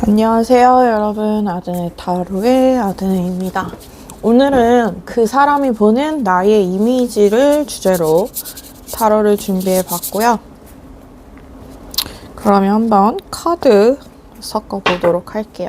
안녕하세요, 여러분. 아드네 타로의 아드네입니다. 오늘은 그 사람이 보는 나의 이미지를 주제로 타로를 준비해 봤고요. 그러면 한번 카드 섞어 보도록 할게요.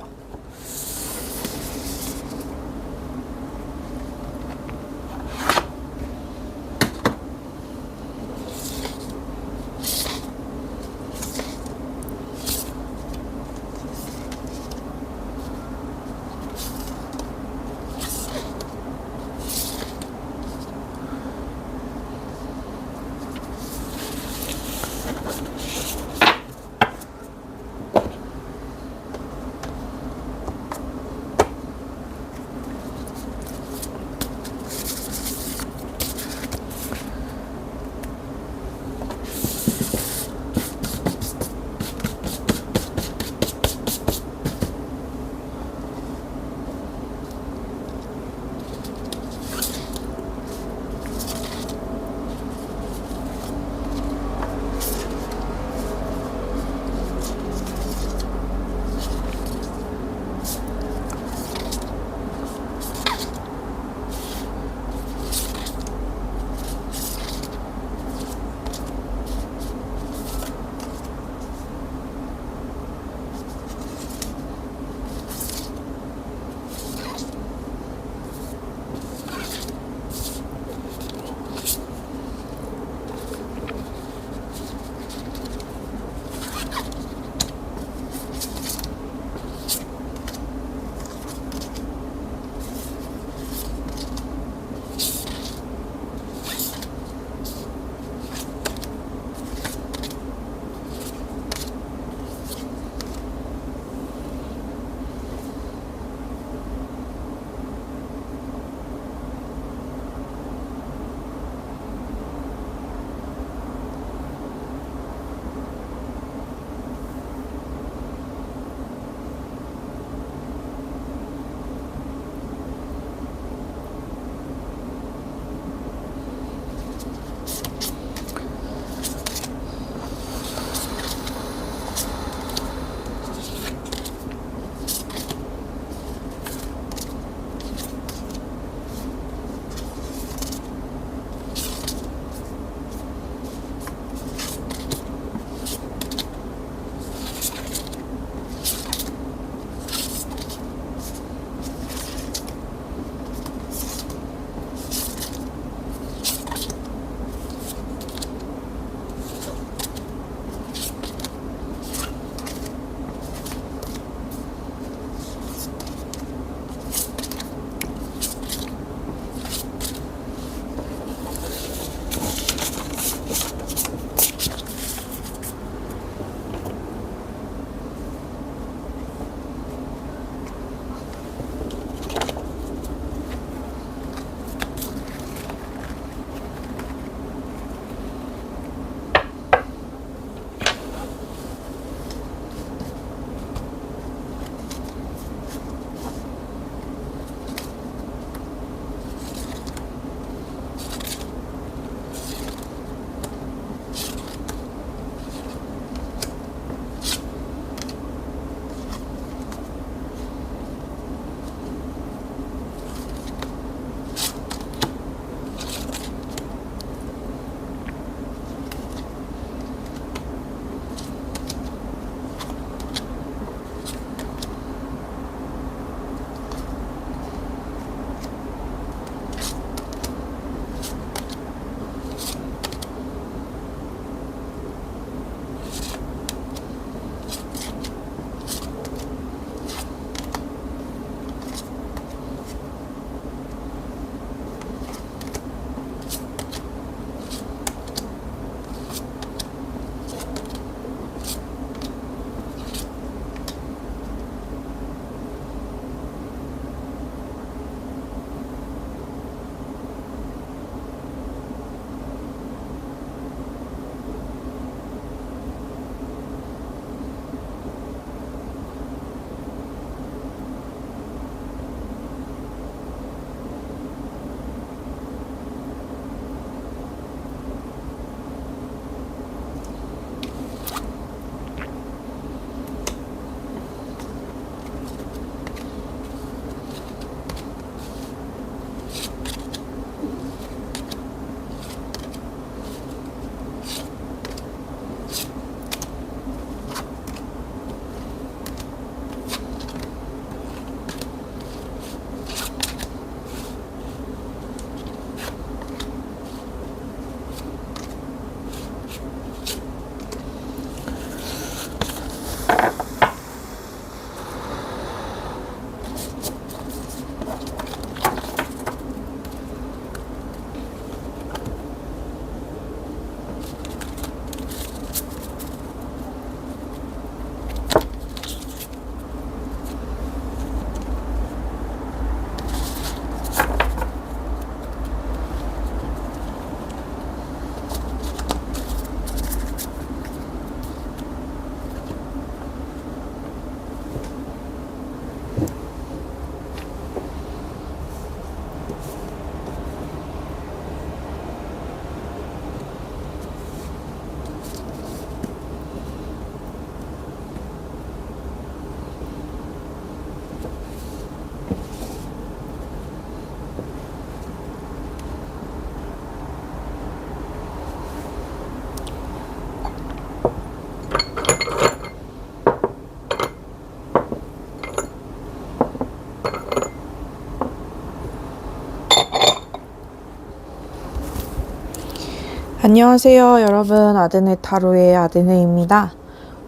안녕하세요, 여러분. 아드네 타로의 아드네입니다.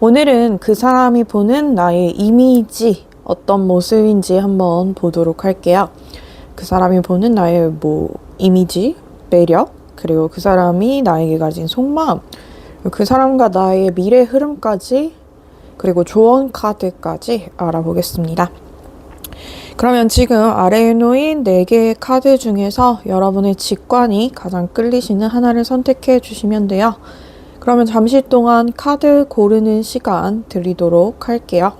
오늘은 그 사람이 보는 나의 이미지, 어떤 모습인지 한번 보도록 할게요. 그 사람이 보는 나의 이미지, 매력, 그리고 그 사람이 나에게 가진 속마음, 그 사람과 나의 미래 흐름까지, 그리고 조언 카드까지 알아보겠습니다. 그러면 지금 아래에 놓인 4개의 카드 중에서 여러분의 직관이 가장 끌리시는 하나를 선택해 주시면 돼요. 그러면 잠시 동안 카드 고르는 시간 드리도록 할게요.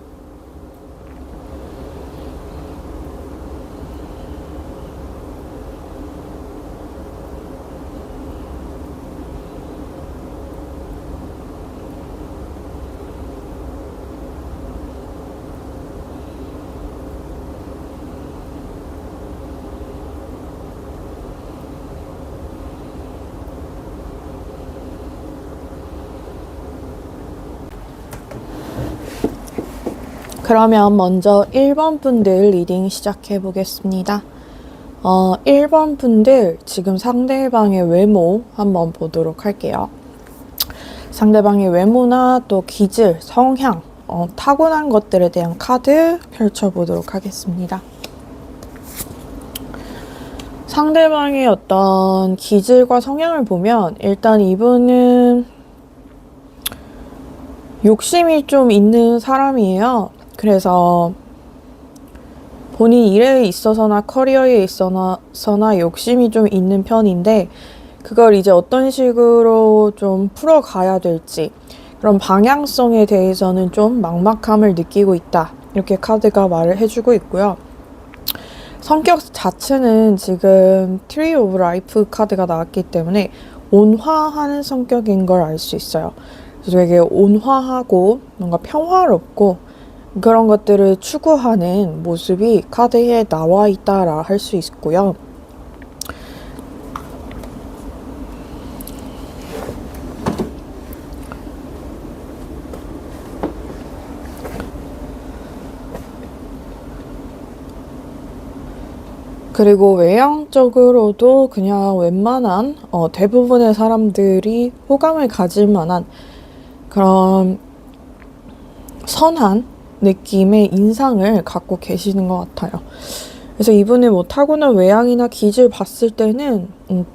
그러면 먼저 1번 분들 리딩 시작해 보겠습니다. 1번 분들 지금 상대방의 외모 한번 보도록 할게요. 상대방의 외모나 또 기질, 성향, 타고난 것들에 대한 카드 펼쳐보도록 하겠습니다. 상대방의 어떤 기질과 성향을 보면 일단 이분은 욕심이 좀 있는 사람이에요. 그래서 본인 일에 있어서나 커리어에 있어서나 욕심이 좀 있는 편인데 그걸 이제 어떤 식으로 좀 풀어가야 될지 그런 방향성에 대해서는 좀 막막함을 느끼고 있다. 이렇게 카드가 말을 해주고 있고요. 성격 자체는 지금 트리 오브 라이프 카드가 나왔기 때문에 온화하는 성격인 걸 알 수 있어요. 그래서 되게 온화하고 뭔가 평화롭고 그런 것들을 추구하는 모습이 카드에 나와 있다라 할 수 있고요. 그리고 외형적으로도 그냥 웬만한 대부분의 사람들이 호감을 가질 만한 그런 선한 느낌의 인상을 갖고 계시는 것 같아요. 그래서 이분의 타고난 외향이나 기질 봤을 때는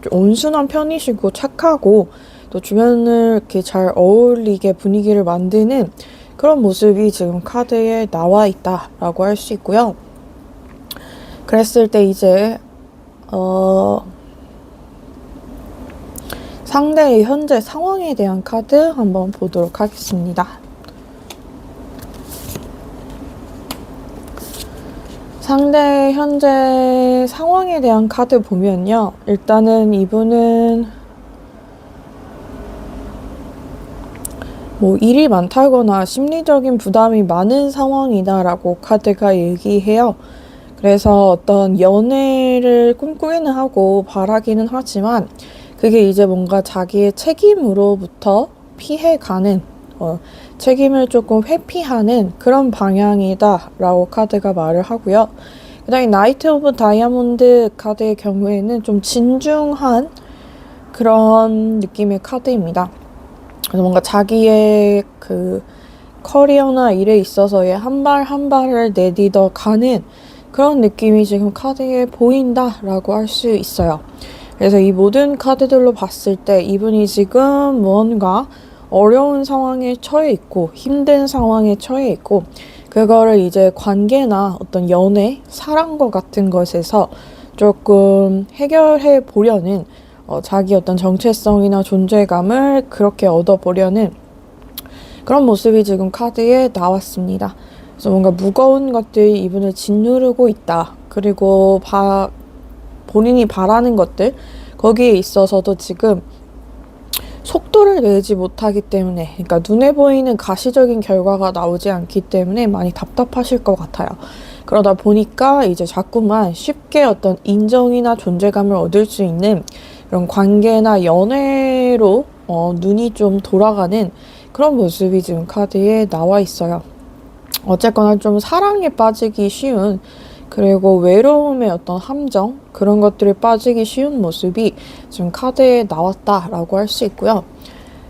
온순한 편이시고 착하고 또 주변을 이렇게 잘 어울리게 분위기를 만드는 그런 모습이 지금 카드에 나와 있다라고 할 수 있고요. 그랬을 때 이제 상대의 현재 상황에 대한 카드 한번 보도록 하겠습니다. 상대 현재 상황에 대한 카드 보면요. 일단은 이분은 일이 많다거나 심리적인 부담이 많은 상황이다라고 카드가 얘기해요. 그래서 어떤 연애를 꿈꾸기는 하고 바라기는 하지만 그게 이제 뭔가 자기의 책임으로부터 피해가는 책임을 조금 회피하는 그런 방향이다 라고 카드가 말을 하고요. 그 다음에 나이트 오브 다이아몬드 카드의 경우에는 좀 진중한 그런 느낌의 카드입니다. 그래서 뭔가 자기의 그 커리어나 일에 있어서의 한 발 한 발을 내딛어 가는 그런 느낌이 지금 카드에 보인다 라고 할 수 있어요. 그래서 이 모든 카드들로 봤을 때 이분이 지금 무언가 어려운 상황에 처해 있고 힘든 상황에 처해 있고 그거를 이제 관계나 어떤 연애, 사랑과 같은 것에서 조금 해결해 보려는 자기 어떤 정체성이나 존재감을 그렇게 얻어보려는 그런 모습이 지금 카드에 나왔습니다. 그래서 뭔가 무거운 것들이 이분을 짓누르고 있다. 그리고 본인이 바라는 것들 거기에 있어서도 지금 속도를 내지 못하기 때문에 그러니까 눈에 보이는 가시적인 결과가 나오지 않기 때문에 많이 답답하실 것 같아요. 그러다 보니까 이제 자꾸만 쉽게 어떤 인정이나 존재감을 얻을 수 있는 이런 관계나 연애로 눈이 좀 돌아가는 그런 모습이 지금 카드에 나와 있어요. 어쨌거나 좀 사랑에 빠지기 쉬운 그리고 외로움의 어떤 함정, 그런 것들이 빠지기 쉬운 모습이 지금 카드에 나왔다라고 할 수 있고요.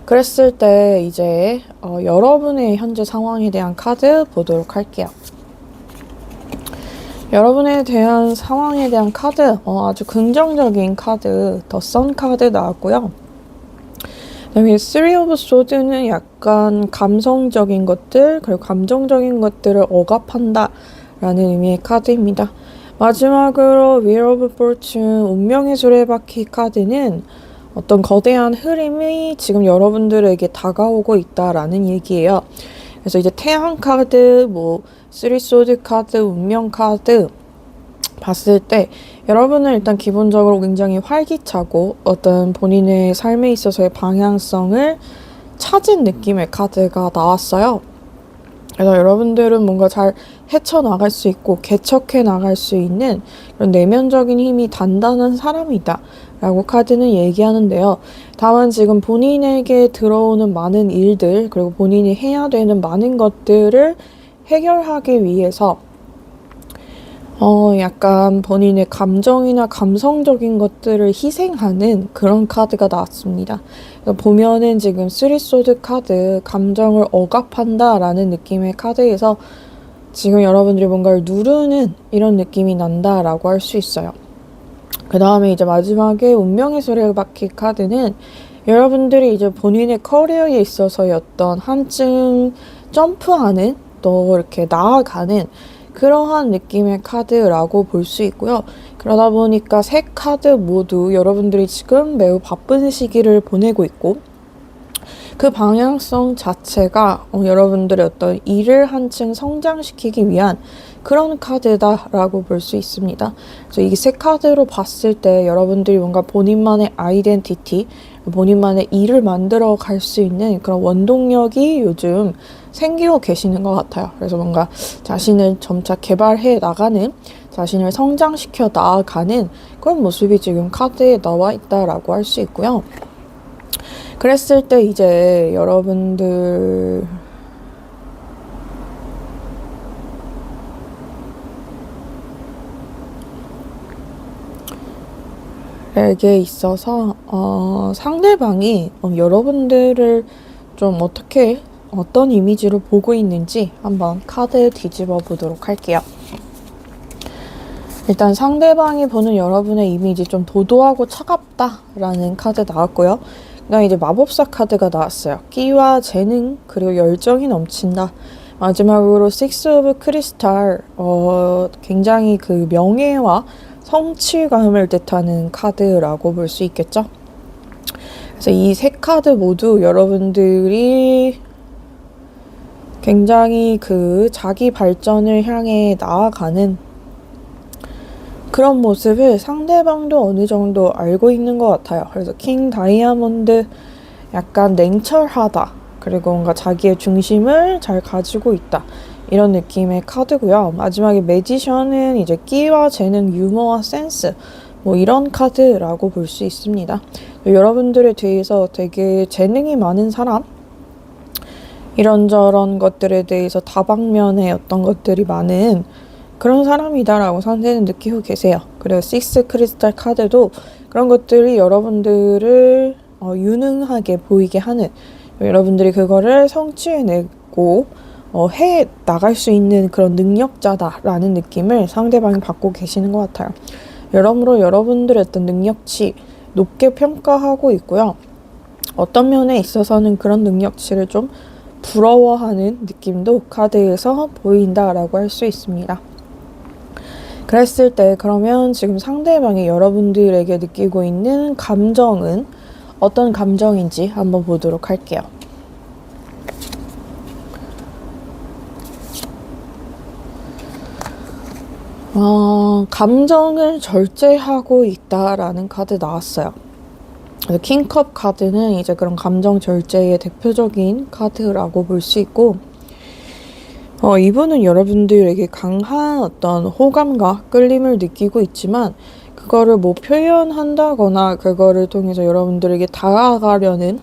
그랬을 때 이제 여러분의 현재 상황에 대한 카드 보도록 할게요. 여러분에 대한 상황에 대한 카드, 아주 긍정적인 카드, 더 선 카드 나왔고요. 그다음에 Three of Swords는 약간 감성적인 것들, 그리고 감정적인 것들을 억압한다 라는 의미의 카드입니다. 마지막으로 Wheel of Fortune, 운명의 수레바퀴 카드는 어떤 거대한 흐름이 지금 여러분들에게 다가오고 있다라는 얘기예요. 그래서 이제 태양 카드, 쓰리 소드 카드, 운명 카드 봤을 때 여러분은 일단 기본적으로 굉장히 활기차고 어떤 본인의 삶에 있어서의 방향성을 찾은 느낌의 카드가 나왔어요. 그래서 여러분들은 뭔가 잘 헤쳐나갈 수 있고 개척해 나갈 수 있는 그런 내면적인 힘이 단단한 사람이다 라고 카드는 얘기하는데요. 다만 지금 본인에게 들어오는 많은 일들, 그리고 본인이 해야 되는 많은 것들을 해결하기 위해서 약간 본인의 감정이나 감성적인 것들을 희생하는 그런 카드가 나왔습니다. 보면은 지금 쓰리소드 카드, 감정을 억압한다 라는 느낌의 카드에서 지금 여러분들이 뭔가를 누르는 이런 느낌이 난다 라고 할 수 있어요. 그 다음에 이제 마지막에 운명의 수레바퀴 카드는 여러분들이 이제 본인의 커리어에 있어서의 어떤 한층 점프하는, 또 이렇게 나아가는 그러한 느낌의 카드라고 볼 수 있고요. 그러다 보니까 세 카드 모두 여러분들이 지금 매우 바쁜 시기를 보내고 있고 그 방향성 자체가 여러분들의 어떤 일을 한층 성장시키기 위한 그런 카드다라고 볼 수 있습니다. 그래서 이 세 카드로 봤을 때 여러분들이 뭔가 본인만의 아이덴티티, 본인만의 일을 만들어 갈 수 있는 그런 원동력이 요즘 생기고 계시는 것 같아요. 그래서 뭔가 자신을 점차 개발해 나가는, 자신을 성장시켜 나아가는 그런 모습이 지금 카드에 나와 있다라고 할 수 있고요. 그랬을 때 이제 여러분들 에게 있어서 상대방이 여러분들을 좀 어떤 이미지로 보고 있는지 한번 카드 뒤집어 보도록 할게요. 일단 상대방이 보는 여러분의 이미지 좀 도도하고 차갑다라는 카드 나왔고요. 그다음에 이제 마법사 카드가 나왔어요. 끼와 재능 그리고 열정이 넘친다. 마지막으로 Six of Crystal, 굉장히 그 명예와 성취감을 뜻하는 카드라고 볼 수 있겠죠. 그래서 이 세 카드 모두 여러분들이 굉장히 그 자기 발전을 향해 나아가는 그런 모습을 상대방도 어느 정도 알고 있는 것 같아요. 그래서 킹 다이아몬드, 약간 냉철하다, 그리고 뭔가 자기의 중심을 잘 가지고 있다, 이런 느낌의 카드고요. 마지막에 매지션은 이제 끼와 재능, 유머와 센스, 이런 카드라고 볼 수 있습니다. 여러분들에 대해서 되게 재능이 많은 사람, 이런저런 것들에 대해서 다방면의 어떤 것들이 많은 그런 사람이다라고 상대는 느끼고 계세요. 그리고 식스 크리스탈 카드도 그런 것들이 여러분들을 유능하게 보이게 하는, 여러분들이 그거를 성취해내고 해 나갈 수 있는 그런 능력자다라는 느낌을 상대방이 받고 계시는 것 같아요. 여러모로 여러분들의 어떤 능력치 높게 평가하고 있고요. 어떤 면에 있어서는 그런 능력치를 좀 부러워하는 느낌도 카드에서 보인다라고 할 수 있습니다. 그랬을 때 그러면 지금 상대방이 여러분들에게 느끼고 있는 감정은 어떤 감정인지 한번 보도록 할게요. 감정을 절제하고 있다라는 카드 나왔어요. 킹컵 카드는 이제 그런 감정 절제의 대표적인 카드라고 볼 수 있고, 이분은 여러분들에게 강한 어떤 호감과 끌림을 느끼고 있지만 그거를 표현한다거나 그거를 통해서 여러분들에게 다가가려는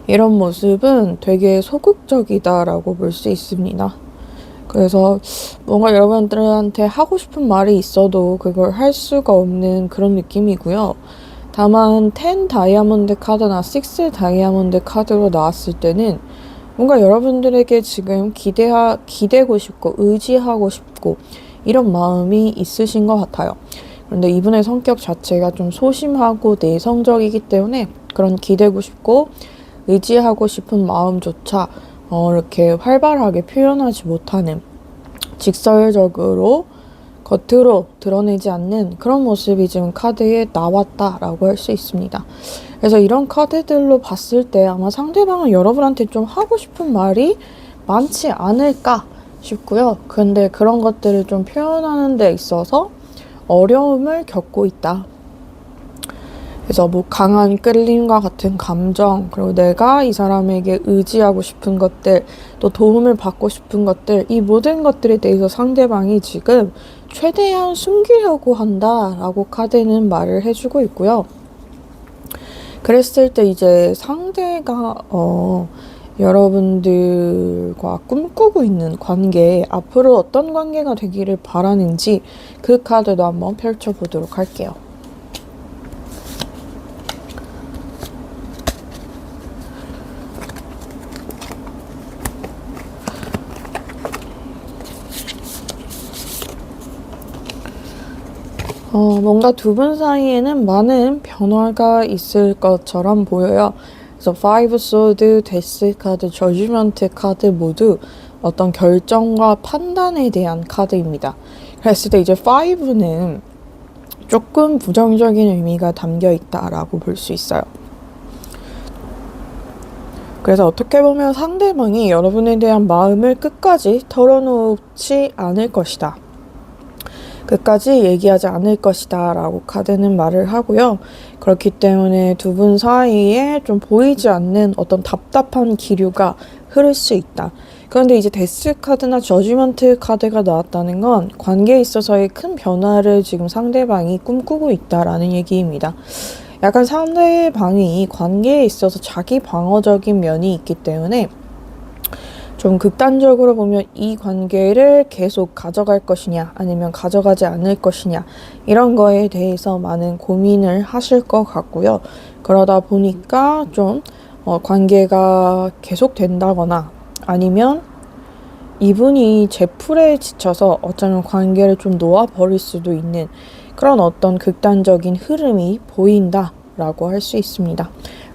이런 모습은 되게 소극적이다라고 볼 수 있습니다. 그래서 뭔가 여러분들한테 하고 싶은 말이 있어도 그걸 할 수가 없는 그런 느낌이고요. 다만 10 다이아몬드 카드나 6 다이아몬드 카드로 나왔을 때는 뭔가 여러분들에게 지금 기대고 싶고 의지하고 싶고 이런 마음이 있으신 것 같아요. 그런데 이분의 성격 자체가 좀 소심하고 내성적이기 때문에 그런 기대고 싶고 의지하고 싶은 마음조차 이렇게 활발하게 표현하지 못하는, 직설적으로 겉으로 드러내지 않는 그런 모습이 지금 카드에 나왔다라고 할 수 있습니다. 그래서 이런 카드들로 봤을 때 아마 상대방은 여러분한테 좀 하고 싶은 말이 많지 않을까 싶고요. 근데 그런 것들을 좀 표현하는 데 있어서 어려움을 겪고 있다. 그래서 뭐 강한 끌림과 같은 감정, 그리고 내가 이 사람에게 의지하고 싶은 것들, 또 도움을 받고 싶은 것들, 이 모든 것들에 대해서 상대방이 지금 최대한 숨기려고 한다라고 카드는 말을 해주고 있고요. 그랬을 때 이제 상대가 여러분들과 꿈꾸고 있는 관계, 앞으로 어떤 관계가 되기를 바라는지 그 카드도 한번 펼쳐보도록 할게요. 뭔가 두 분 사이에는 많은 변화가 있을 것처럼 보여요. 그래서 5 소드, 데스 카드, 저지먼트 카드 모두 어떤 결정과 판단에 대한 카드입니다. 그랬을 때 이제 5는 조금 부정적인 의미가 담겨 있다라고 볼 수 있어요. 그래서 어떻게 보면 상대방이 여러분에 대한 마음을 끝까지 털어놓지 않을 것이다. 끝까지 얘기하지 않을 것이다 라고 카드는 말을 하고요. 그렇기 때문에 두 분 사이에 좀 보이지 않는 어떤 답답한 기류가 흐를 수 있다. 그런데 이제 데스 카드나 저지먼트 카드가 나왔다는 건 관계에 있어서의 큰 변화를 지금 상대방이 꿈꾸고 있다라는 얘기입니다. 약간 상대방이 관계에 있어서 자기 방어적인 면이 있기 때문에 좀 극단적으로 보면 이 관계를 계속 가져갈 것이냐 아니면 가져가지 않을 것이냐 이런 거에 대해서 많은 고민을 하실 것 같고요. 그러다 보니까 좀 관계가 계속된다거나 아니면 이분이 제풀에 지쳐서 어쩌면 관계를 좀 놓아버릴 수도 있는 그런 어떤 극단적인 흐름이 보인다라고 할 수 있습니다.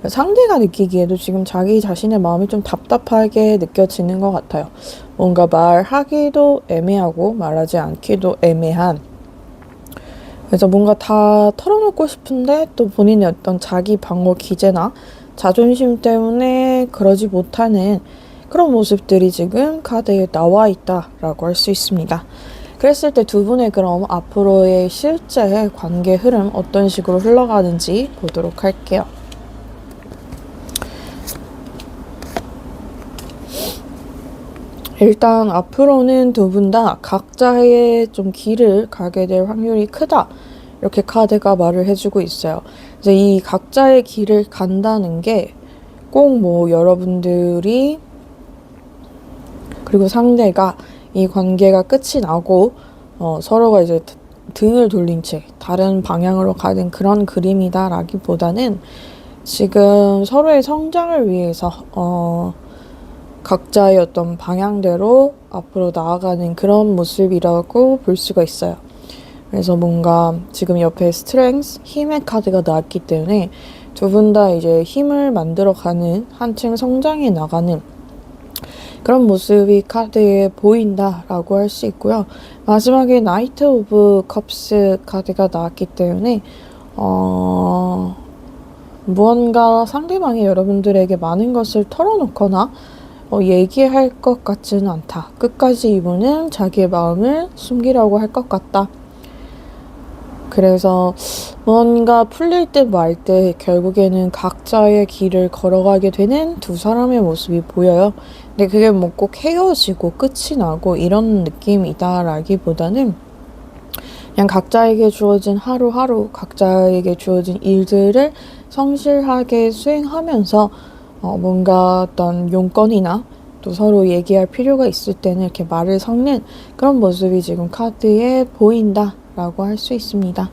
상대가 느끼기에도 지금 자기 자신의 마음이 좀 답답하게 느껴지는 것 같아요. 뭔가 말하기도 애매하고 말하지 않기도 애매한, 그래서 뭔가 다 털어놓고 싶은데 또 본인의 어떤 자기 방어 기제나 자존심 때문에 그러지 못하는 그런 모습들이 지금 카드에 나와 있다라고 할 수 있습니다. 그랬을 때 두 분의 그럼 앞으로의 실제 관계 흐름 어떤 식으로 흘러가는지 보도록 할게요. 일단 앞으로는 두 분 다 각자의 좀 길을 가게 될 확률이 크다. 이렇게 카드가 말을 해주고 있어요. 이제 이 각자의 길을 간다는 게 꼭 뭐 여러분들이 그리고 상대가 이 관계가 끝이 나고 서로가 이제 등을 돌린 채 다른 방향으로 가는 그런 그림이다라기보다는 지금 서로의 성장을 위해서 각자의 어떤 방향대로 앞으로 나아가는 그런 모습이라고 볼 수가 있어요. 그래서 뭔가 지금 옆에 스트렝스, 힘의 카드가 나왔기 때문에 두 분 다 이제 힘을 만들어가는, 한층 성장해 나가는 그런 모습이 카드에 보인다라고 할 수 있고요. 마지막에 나이트 오브 컵스 카드가 나왔기 때문에 무언가 상대방이 여러분들에게 많은 것을 털어놓거나 얘기할 것 같지는 않다. 끝까지 이분은 자기의 마음을 숨기려고 할 것 같다. 그래서 뭔가 풀릴 듯 말 듯 결국에는 각자의 길을 걸어가게 되는 두 사람의 모습이 보여요. 근데 그게 뭐 꼭 헤어지고 끝이 나고 이런 느낌이다라기보다는 그냥 각자에게 주어진 하루하루, 각자에게 주어진 일들을 성실하게 수행하면서 뭔가 어떤 용건이나 또 서로 얘기할 필요가 있을 때는 이렇게 말을 섞는 그런 모습이 지금 카드에 보인다라고 할 수 있습니다.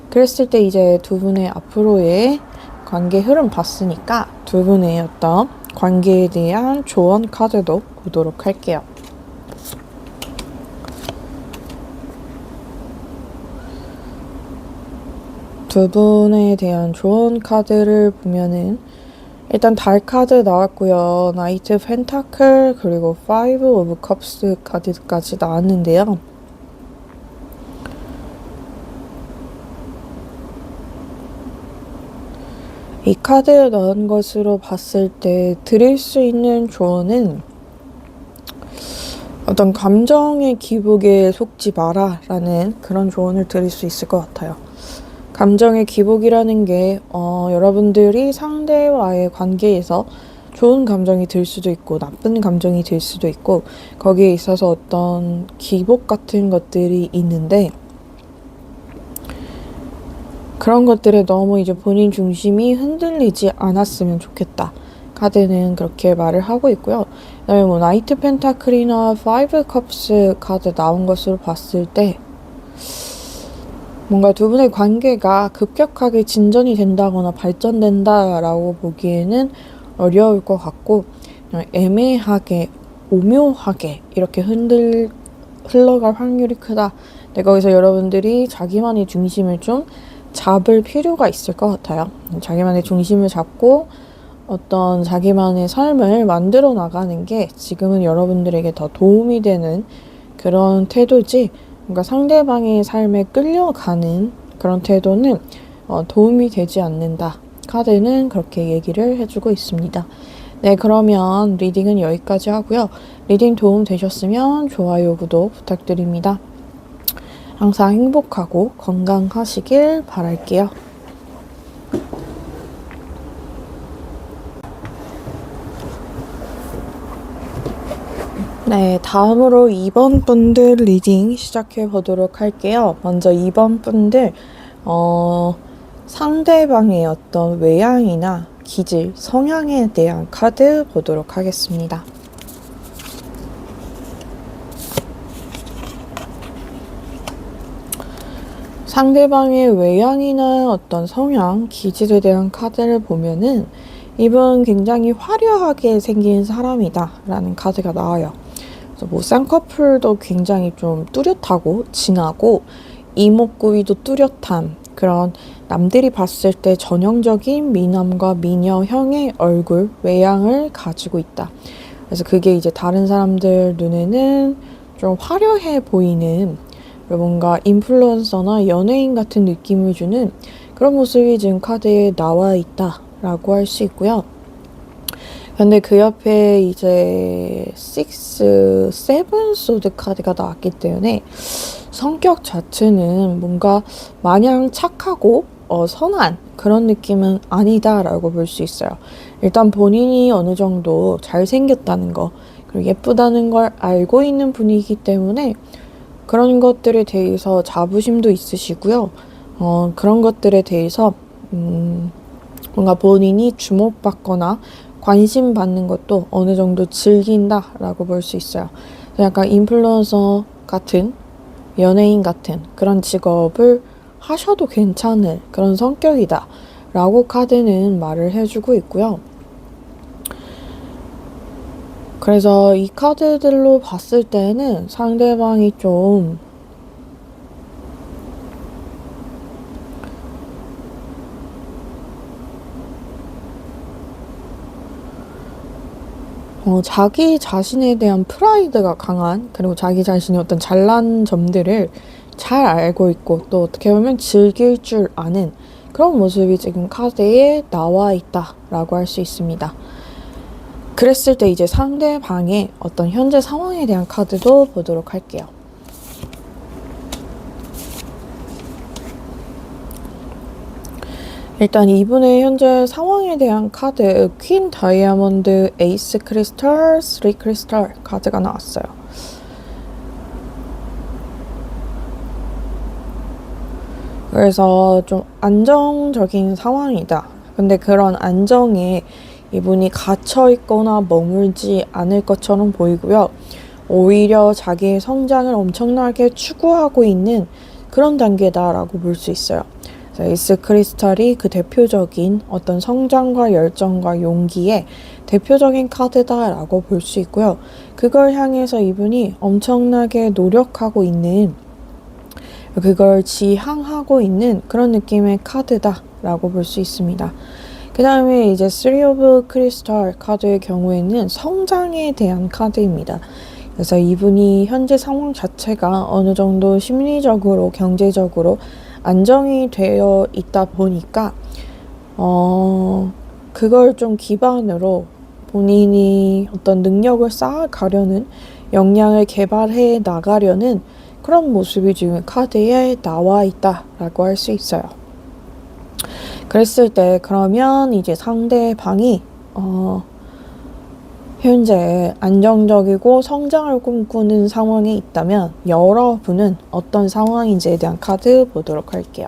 그랬을 때 이제 두 분의 앞으로의 관계 흐름 봤으니까 두 분의 어떤 관계에 대한 조언 카드도 보도록 할게요. 두 분에 대한 조언 카드를 보면은 일단 달 카드 나왔고요. 나이트 펜타클 그리고 파이브 오브 컵스 카드까지 나왔는데요. 이 카드에 넣은 것으로 봤을 때 드릴 수 있는 조언은 어떤 감정의 기복에 속지 마라 라는 그런 조언을 드릴 수 있을 것 같아요. 감정의 기복이라는 게 여러분들이 상대와의 관계에서 좋은 감정이 들 수도 있고 나쁜 감정이 들 수도 있고 거기에 있어서 어떤 기복 같은 것들이 있는데 그런 것들에 너무 이제 본인 중심이 흔들리지 않았으면 좋겠다. 카드는 그렇게 말을 하고 있고요. 그다음에 뭐 나이트 펜타클이나 파이브 컵스 카드 나온 것으로 봤을 때 뭔가 두 분의 관계가 급격하게 진전이 된다거나 발전된다라고 보기에는 어려울 것 같고 그냥 애매하게 오묘하게 이렇게 흘러갈 확률이 크다. 근데 거기서 여러분들이 자기만의 중심을 좀 잡을 필요가 있을 것 같아요. 자기만의 중심을 잡고 어떤 자기만의 삶을 만들어 나가는 게 지금은 여러분들에게 더 도움이 되는 그런 태도지 뭔가 상대방의 삶에 끌려가는 그런 태도는 도움이 되지 않는다. 카드는 그렇게 얘기를 해주고 있습니다. 네, 그러면 리딩은 여기까지 하고요. 리딩 도움 되셨으면 좋아요, 구독 부탁드립니다. 항상 행복하고 건강하시길 바랄게요. 네, 다음으로 2번 분들 리딩 시작해 보도록 할게요. 먼저 2번 분들, 상대방의 어떤 외향이나 기질, 성향에 대한 카드 보도록 하겠습니다. 상대방의 외향이나 어떤 성향, 기질에 대한 카드를 보면은 이분 굉장히 화려하게 생긴 사람이다 라는 카드가 나와요. 그래서 뭐 쌍꺼풀도 굉장히 좀 뚜렷하고 진하고 이목구비도 뚜렷한 그런 남들이 봤을 때 전형적인 미남과 미녀형의 얼굴, 외향을 가지고 있다. 그래서 그게 이제 다른 사람들 눈에는 좀 화려해 보이는 뭔가 인플루언서나 연예인 같은 느낌을 주는 그런 모습이 지금 카드에 나와 있다라고 할 수 있고요. 근데 그 옆에 이제 6, 7 소드 카드가 나왔기 때문에 성격 자체는 뭔가 마냥 착하고 선한 그런 느낌은 아니다라고 볼 수 있어요. 일단 본인이 어느 정도 잘생겼다는 거 그리고 예쁘다는 걸 알고 있는 분이기 때문에 그런 것들에 대해서 자부심도 있으시고요. 그런 것들에 대해서 뭔가 본인이 주목받거나 관심 받는 것도 어느 정도 즐긴다라고 볼 수 있어요. 약간 인플루언서 같은 연예인 같은 그런 직업을 하셔도 괜찮을 그런 성격이다 라고 카드는 말을 해주고 있고요. 그래서 이 카드들로 봤을 때는 상대방이 좀 자기 자신에 대한 프라이드가 강한 그리고 자기 자신의 어떤 잘난 점들을 잘 알고 있고 또 어떻게 보면 즐길 줄 아는 그런 모습이 지금 카드에 나와 있다라고 할 수 있습니다. 그랬을 때 이제 상대방의 어떤 현재 상황에 대한 카드도 보도록 할게요. 일단 이분의 현재 상황에 대한 카드 퀸 다이아몬드, 에이스 크리스탈, 3 크리스탈 카드가 나왔어요. 그래서 좀 안정적인 상황이다. 근데 그런 안정에 이분이 갇혀 있거나 머물지 않을 것처럼 보이고요. 오히려 자기의 성장을 엄청나게 추구하고 있는 그런 단계다라고 볼 수 있어요. 에이스 크리스탈이 그 대표적인 어떤 성장과 열정과 용기의 대표적인 카드다라고 볼 수 있고요. 그걸 향해서 이분이 엄청나게 노력하고 있는, 그걸 지향하고 있는 그런 느낌의 카드다라고 볼 수 있습니다. 그 다음에 이제 3 of 크리스탈 카드의 경우에는 성장에 대한 카드입니다. 그래서 이분이 현재 상황 자체가 어느 정도 심리적으로, 경제적으로 안정이 되어 있다 보니까 그걸 좀 기반으로 본인이 어떤 능력을 쌓아가려는, 역량을 개발해 나가려는 그런 모습이 지금 카드에 나와 있다라고 할 수 있어요. 그랬을 때 그러면 이제 상대방이 현재 안정적이고 성장을 꿈꾸는 상황에 있다면 여러분은 어떤 상황인지에 대한 카드 보도록 할게요.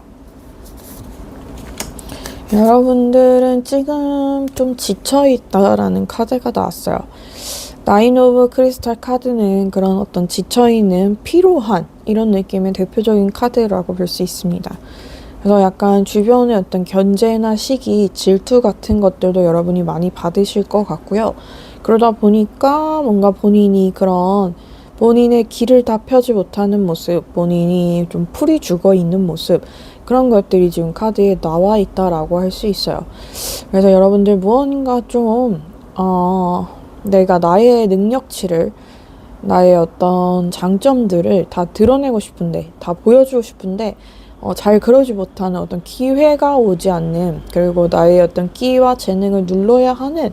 여러분들은 지금 좀 지쳐있다라는 카드가 나왔어요. 9 of 크리스탈 카드는 그런 어떤 지쳐있는, 피로한 이런 느낌의 대표적인 카드라고 볼 수 있습니다. 그래서 약간 주변의 어떤 견제나 시기, 질투 같은 것들도 여러분이 많이 받으실 것 같고요. 그러다 보니까 뭔가 본인이 그런 본인의 길을 다 펴지 못하는 모습, 본인이 좀 풀이 죽어 있는 모습, 그런 것들이 지금 카드에 나와 있다라고 할 수 있어요. 그래서 여러분들 무언가 좀 내가 나의 능력치를, 나의 어떤 장점들을 다 드러내고 싶은데, 다 보여주고 싶은데 잘 그러지 못하는 어떤 기회가 오지 않는, 그리고 나의 어떤 끼와 재능을 눌러야 하는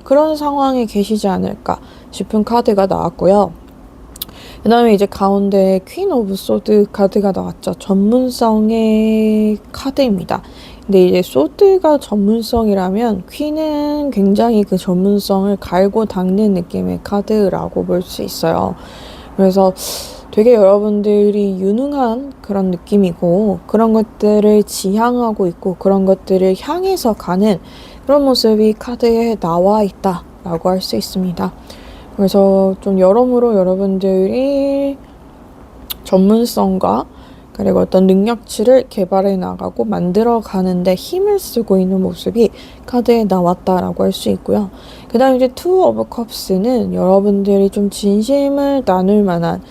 그런 상황에 계시지 않을까 싶은 카드가 나왔고요. 그 다음에 이제 가운데 퀸 오브 소드 카드가 나왔죠. 전문성의 카드입니다. 근데 이제 소드가 전문성이라면 퀸은 굉장히 그 전문성을 갈고 닦는 느낌의 카드라고 볼 수 있어요. 그래서 되게 여러분들이 유능한 그런 느낌이고, 그런 것들을 지향하고 있고, 그런 것들을 향해서 가는 그런 모습이 카드에 나와 있다라고 할 수 있습니다. 그래서 좀 여러모로 여러분들이 전문성과 그리고 어떤 능력치를 개발해 나가고 만들어 가는데 힘을 쓰고 있는 모습이 카드에 나왔다라고 할 수 있고요. 그 다음에 이제 2 of cups는 여러분들이 좀 진심을 나눌 만한,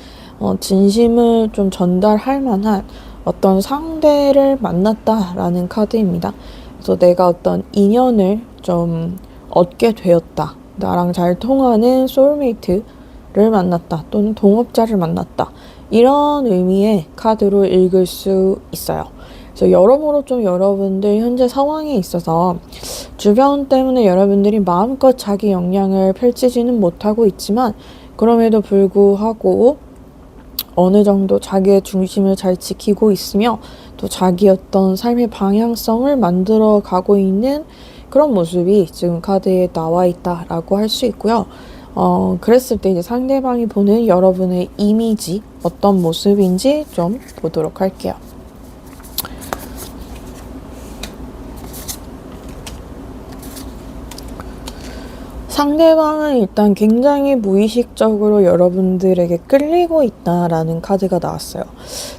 진심을 좀 전달할 만한 어떤 상대를 만났다라는 카드입니다. 그래서 내가 어떤 인연을 좀 얻게 되었다. 나랑 잘 통하는 소울메이트를 만났다. 또는 동업자를 만났다. 이런 의미의 카드로 읽을 수 있어요. 그래서 여러모로 좀 여러분들 현재 상황에 있어서 주변 때문에 여러분들이 마음껏 자기 역량을 펼치지는 못하고 있지만, 그럼에도 불구하고 어느 정도 자기의 중심을 잘 지키고 있으며 또 자기 어떤 삶의 방향성을 만들어 가고 있는 그런 모습이 지금 카드에 나와 있다라고 할 수 있고요. 그랬을 때 이제 상대방이 보는 여러분의 이미지, 어떤 모습인지 좀 보도록 할게요. 상대방은 일단 굉장히 무의식적으로 여러분들에게 끌리고 있다라는 카드가 나왔어요.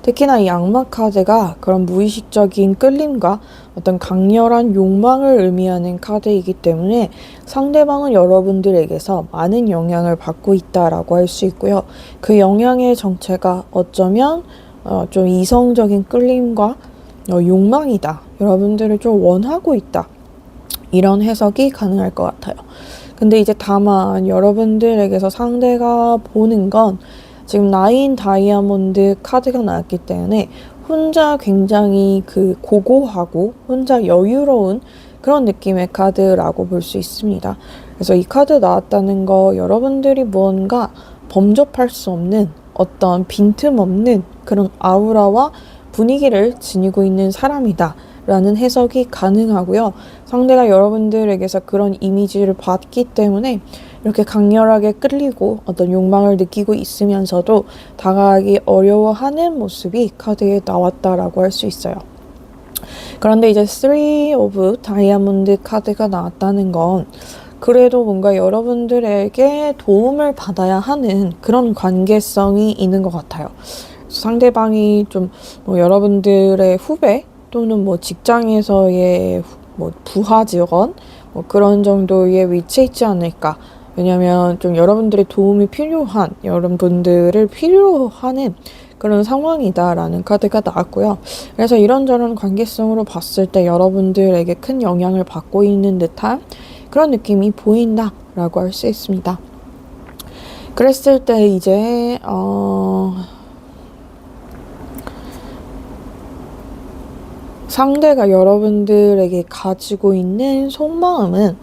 특히나 이 악마 카드가 그런 무의식적인 끌림과 어떤 강렬한 욕망을 의미하는 카드이기 때문에 상대방은 여러분들에게서 많은 영향을 받고 있다라고 할 수 있고요. 그 영향의 정체가 어쩌면 좀 이성적인 끌림과 욕망이다. 여러분들을 좀 원하고 있다. 이런 해석이 가능할 것 같아요. 근데 이제 다만 여러분들에게서 상대가 보는 건 지금 9 다이아몬드 카드가 나왔기 때문에 혼자 굉장히 그 고고하고 혼자 여유로운 그런 느낌의 카드라고 볼 수 있습니다. 그래서 이 카드 나왔다는 거, 여러분들이 무언가 범접할 수 없는 어떤 빈틈없는 그런 아우라와 분위기를 지니고 있는 사람이다 라는 해석이 가능하고요. 상대가 여러분들에게서 그런 이미지를 받기 때문에 이렇게 강렬하게 끌리고 어떤 욕망을 느끼고 있으면서도 다가가기 어려워하는 모습이 카드에 나왔다라고 할 수 있어요. 그런데 이제 3 of 다이아몬드 카드가 나왔다는 건 그래도 뭔가 여러분들에게 도움을 받아야 하는 그런 관계성이 있는 것 같아요. 상대방이 좀 뭐 여러분들의 후배 또는 뭐 직장에서의 뭐 부하 직원 뭐 그런 정도의 위치에 있지 않을까. 왜냐면 좀 여러분들의 도움이 필요한 여러분들을 필요로 하는 그런 상황이다라는 카드가 나왔고요. 그래서 이런저런 관계성으로 봤을 때 여러분들에게 큰 영향을 받고 있는 듯한 그런 느낌이 보인다라고 할 수 있습니다. 그랬을 때 이제 상대가 여러분들에게 가지고 있는 속마음은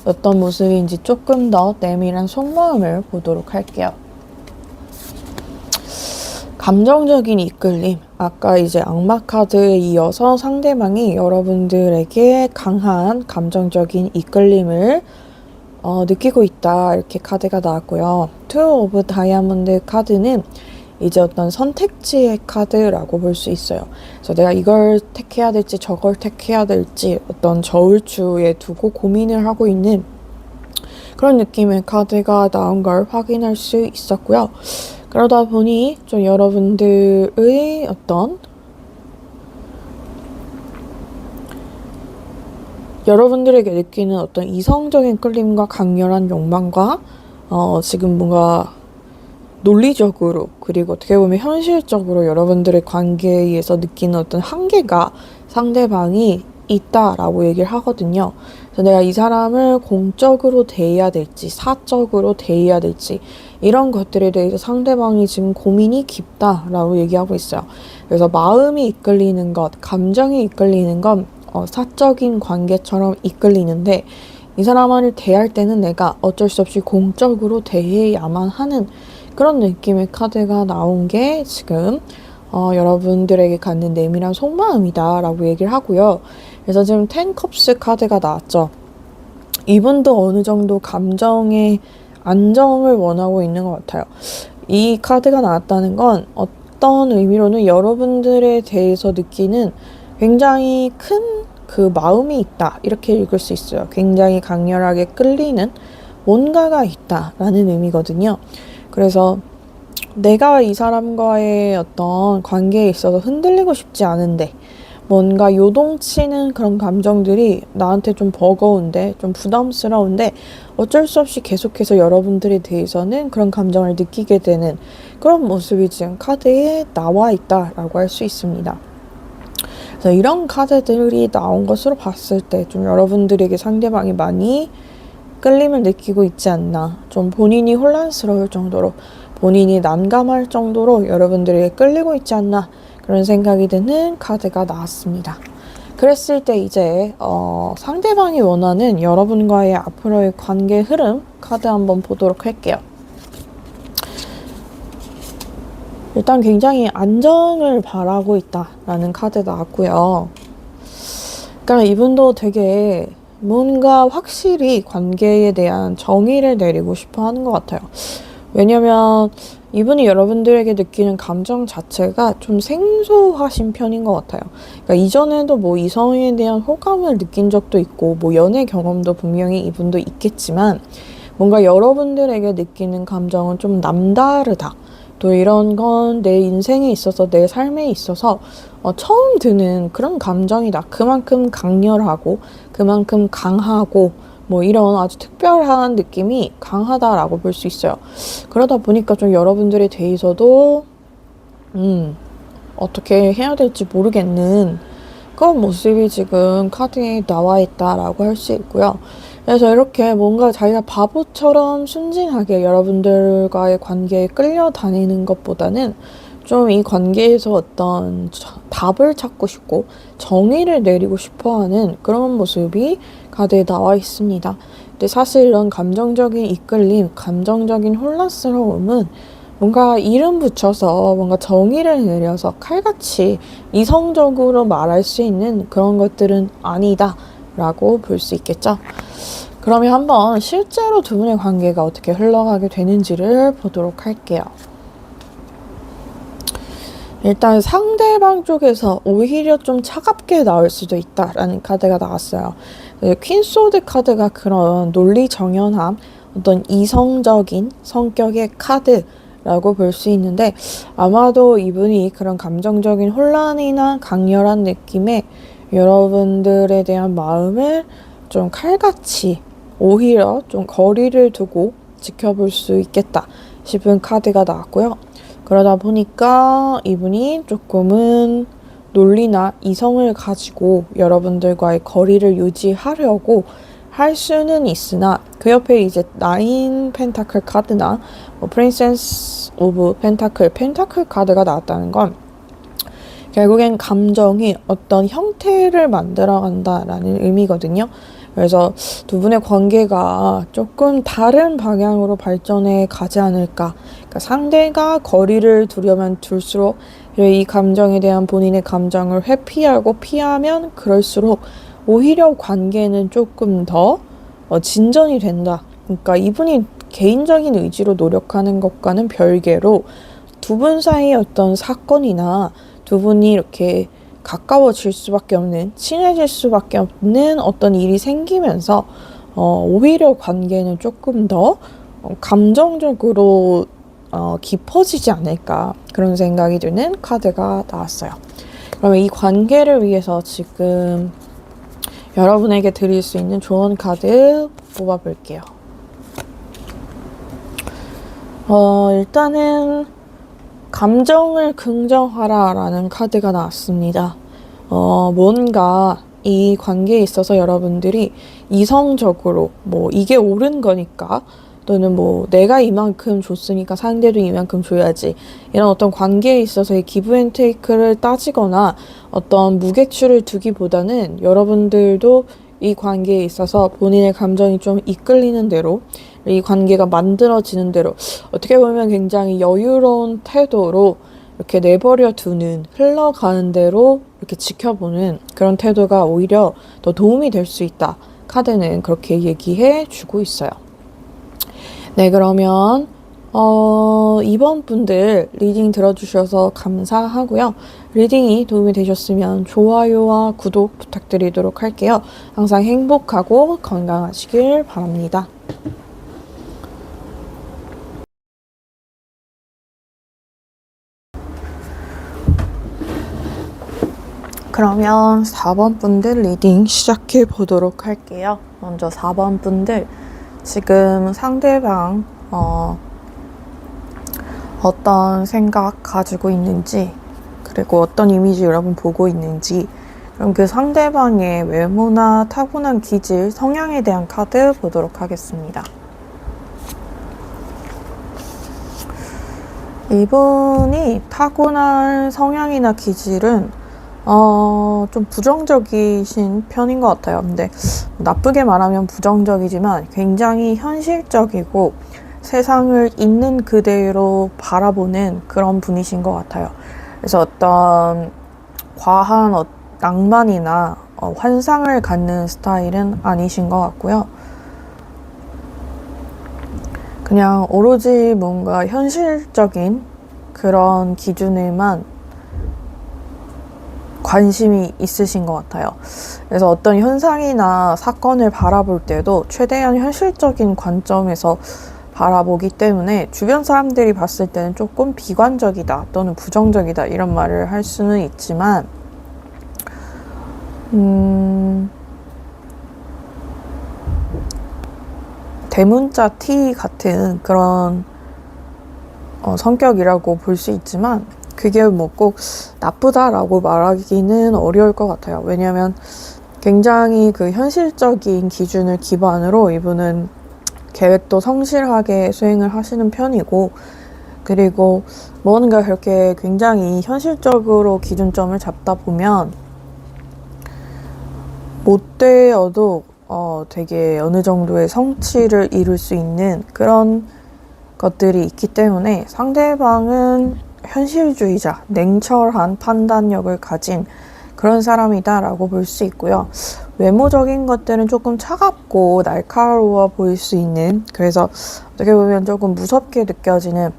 어떤 모습인지 조금 더 내밀한 속마음을 보도록 할게요. 감정적인 이끌림. 아까 이제 악마 카드에 이어서 상대방이 여러분들에게 강한 감정적인 이끌림을 느끼고 있다. 이렇게 카드가 나왔고요. 투 오브 다이아몬드 카드는 이제 어떤 선택지의 카드라고 볼 수 있어요. 그래서 내가 이걸 택해야 될지 저걸 택해야 될지 어떤 저울추에 두고 고민을 하고 있는 그런 느낌의 카드가 나온 걸 확인할 수 있었고요. 그러다 보니 좀 여러분들의 어떤 여러분들에게 느끼는 어떤 이성적인 끌림과 강렬한 욕망과 지금 뭔가 논리적으로 그리고 어떻게 보면 현실적으로 여러분들의 관계에서 느끼는 어떤 한계가 상대방이 있다라고 얘기를 하거든요. 그래서 내가 이 사람을 공적으로 대해야 될지 사적으로 대해야 될지 이런 것들에 대해서 상대방이 지금 고민이 깊다라고 얘기하고 있어요. 그래서 마음이 이끌리는 것, 감정이 이끌리는 건 사적인 관계처럼 이끌리는데 이 사람을 대할 때는 내가 어쩔 수 없이 공적으로 대해야만 하는 그런 느낌의 카드가 나온 게 지금 여러분들에게 갖는 내밀한 속마음이다 라고 얘기를 하고요. 그래서 지금 10컵스 카드가 나왔죠. 이분도 어느 정도 감정의 안정을 원하고 있는 것 같아요. 이 카드가 나왔다는 건 어떤 의미로는 여러분들에 대해서 느끼는 굉장히 큰 그 마음이 있다 이렇게 읽을 수 있어요. 굉장히 강렬하게 끌리는 뭔가가 있다라는 의미거든요. 그래서 내가 이 사람과의 어떤 관계에 있어서 흔들리고 싶지 않은데 뭔가 요동치는 그런 감정들이 나한테 좀 버거운데 좀 부담스러운데 어쩔 수 없이 계속해서 여러분들에 대해서는 그런 감정을 느끼게 되는 그런 모습이 지금 카드에 나와 있다라고 할 수 있습니다. 그래서 이런 카드들이 나온 것으로 봤을 때 좀 여러분들에게 상대방이 많이 끌림을 느끼고 있지 않나, 좀 본인이 혼란스러울 정도로 본인이 난감할 정도로 여러분들에게 끌리고 있지 않나 그런 생각이 드는 카드가 나왔습니다. 그랬을 때 이제 상대방이 원하는 여러분과의 앞으로의 관계 흐름 카드 한번 보도록 할게요. 일단 굉장히 안정을 바라고 있다라는 카드 나왔고요. 그러니까 이분도 되게 뭔가 확실히 관계에 대한 정의를 내리고 싶어 하는 것 같아요. 왜냐면 이분이 여러분들에게 느끼는 감정 자체가 좀 생소하신 편인 것 같아요. 그러니까 이전에도 뭐 이성에 대한 호감을 느낀 적도 있고 뭐 연애 경험도 분명히 이분도 있겠지만 뭔가 여러분들에게 느끼는 감정은 좀 남다르다. 또 이런 건 내 인생에 있어서 내 삶에 있어서 처음 드는 그런 감정이다. 그만큼 강렬하고 그만큼 강하고 뭐 이런 아주 특별한 느낌이 강하다라고 볼 수 있어요. 그러다 보니까 좀 여러분들에 대해서도 어떻게 해야 될지 모르겠는 그런 모습이 지금 카드에 나와 있다라고 할 수 있고요. 그래서 이렇게 뭔가 자기가 바보처럼 순진하게 여러분들과의 관계에 끌려다니는 것보다는 좀 이 관계에서 어떤 답을 찾고 싶고 정의를 내리고 싶어하는 그런 모습이 카드에 나와 있습니다. 근데 사실 이런 감정적인 이끌림, 감정적인 혼란스러움은 뭔가 이름 붙여서 뭔가 정의를 내려서 칼같이 이성적으로 말할 수 있는 그런 것들은 아니다 라고 볼 수 있겠죠. 그러면 한번 실제로 두 분의 관계가 어떻게 흘러가게 되는지를 보도록 할게요. 일단 상대방 쪽에서 오히려 좀 차갑게 나올 수도 있다라는 카드가 나왔어요. 퀸소드 카드가 그런 논리 정연함, 어떤 이성적인 성격의 카드라고 볼 수 있는데 아마도 이분이 그런 감정적인 혼란이나 강렬한 느낌에 여러분들에 대한 마음을 좀 칼같이 오히려 좀 거리를 두고 지켜볼 수 있겠다 싶은 카드가 나왔고요. 그러다 보니까 이분이 조금은 논리나 이성을 가지고 여러분들과의 거리를 유지하려고 할 수는 있으나 그 옆에 이제 나인 펜타클 카드나 프린세스 오브 펜타클 카드가 나왔다는 건 결국엔 감정이 어떤 형태를 만들어 간다라는 의미거든요. 그래서 두 분의 관계가 조금 다른 방향으로 발전해 가지 않을까. 그러니까 상대가 거리를 두려면 둘수록 이 감정에 대한 본인의 감정을 회피하고 피하면 그럴수록 오히려 관계는 조금 더 진전이 된다. 그러니까 이분이 개인적인 의지로 노력하는 것과는 별개로 두 분 사이의 어떤 사건이나 두 분이 이렇게 가까워질 수밖에 없는, 친해질 수밖에 없는 어떤 일이 생기면서 오히려 관계는 조금 더 감정적으로 깊어지지 않을까 그런 생각이 드는 카드가 나왔어요. 그러면 이 관계를 위해서 지금 여러분에게 드릴 수 있는 조언 카드 뽑아볼게요. 일단은 감정을 긍정하라 라는 카드가 나왔습니다. 뭔가 이 관계에 있어서 여러분들이 이성적으로 이게 옳은 거니까 또는 내가 이만큼 줬으니까 상대도 이만큼 줘야지 이런 어떤 관계에 있어서의 기브 앤 테이크를 따지거나 어떤 무게추를 두기보다는 여러분들도 이 관계에 있어서 본인의 감정이 좀 이끌리는 대로 이 관계가 만들어지는 대로 어떻게 보면 굉장히 여유로운 태도로 이렇게 내버려 두는, 흘러가는 대로 이렇게 지켜보는 그런 태도가 오히려 더 도움이 될 수 있다. 카드는 그렇게 얘기해 주고 있어요. 네, 그러면 이번 분들 리딩 들어주셔서 감사하고요. 리딩이 도움이 되셨으면 좋아요와 구독 부탁드리도록 할게요. 항상 행복하고 건강하시길 바랍니다. 그러면 4번 분들 리딩 시작해 보도록 할게요. 먼저 4번 분들 지금 상대방 어떤 생각 가지고 있는지 그리고 어떤 이미지 여러분 보고 있는지 그럼 그 상대방의 외모나 타고난 기질, 성향에 대한 카드 보도록 하겠습니다. 이분이 타고난 성향이나 기질은 좀 부정적이신 편인 것 같아요. 근데 나쁘게 말하면 부정적이지만 굉장히 현실적이고 세상을 있는 그대로 바라보는 그런 분이신 것 같아요. 그래서 어떤 과한 낭만이나 환상을 갖는 스타일은 아니신 것 같고요. 그냥 오로지 뭔가 현실적인 그런 기준에만 관심이 있으신 것 같아요. 그래서 어떤 현상이나 사건을 바라볼 때도 최대한 현실적인 관점에서 바라보기 때문에 주변 사람들이 봤을 때는 조금 비관적이다 또는 부정적이다 이런 말을 할 수는 있지만 대문자 T 같은 그런 성격이라고 볼 수 있지만 그게 꼭 나쁘다라고 말하기는 어려울 것 같아요. 왜냐하면 굉장히 그 현실적인 기준을 기반으로 이분은 계획도 성실하게 수행을 하시는 편이고 그리고 뭔가 그렇게 굉장히 현실적으로 기준점을 잡다 보면 못 되어도 되게 어느 정도의 성취를 이룰 수 있는 그런 것들이 있기 때문에 상대방은 현실주의자, 냉철한 판단력을 가진 그런 사람이다라고 볼 수 있고요. 외모적인 것들은 조금 차갑고 날카로워 보일 수 있는 그래서 어떻게 보면 조금 무섭게 느껴지는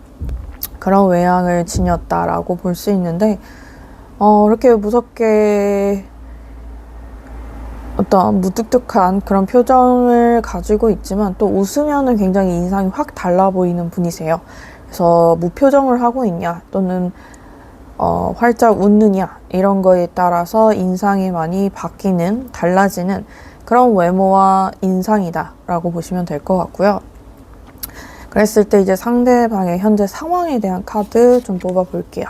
그런 외향을 지녔다라고 볼 수 있는데 그렇게 무섭게 어떤 무뚝뚝한 그런 표정을 가지고 있지만 또 웃으면은 굉장히 인상이 확 달라 보이는 분이세요. 그래서 무표정을 하고 있냐 또는 활짝 웃느냐 이런 거에 따라서 인상이 많이 바뀌는 달라지는 그런 외모와 인상이다 라고 보시면 될 것 같고요. 그랬을 때 이제 상대방의 현재 상황에 대한 카드 좀 뽑아 볼게요.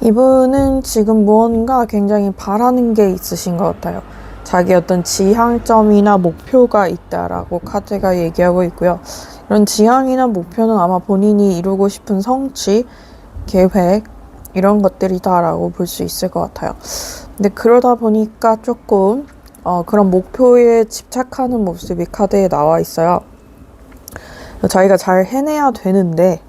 이분은 지금 무언가 굉장히 바라는 게 있으신 것 같아요. 자기 어떤 지향점이나 목표가 있다라고 카드가 얘기하고 있고요. 이런 지향이나 목표는 아마 본인이 이루고 싶은 성취, 계획 이런 것들이다라고 볼 수 있을 것 같아요. 근데 그러다 보니까 조금 그런 목표에 집착하는 모습이 카드에 나와 있어요. 자기가 잘 해내야 되는데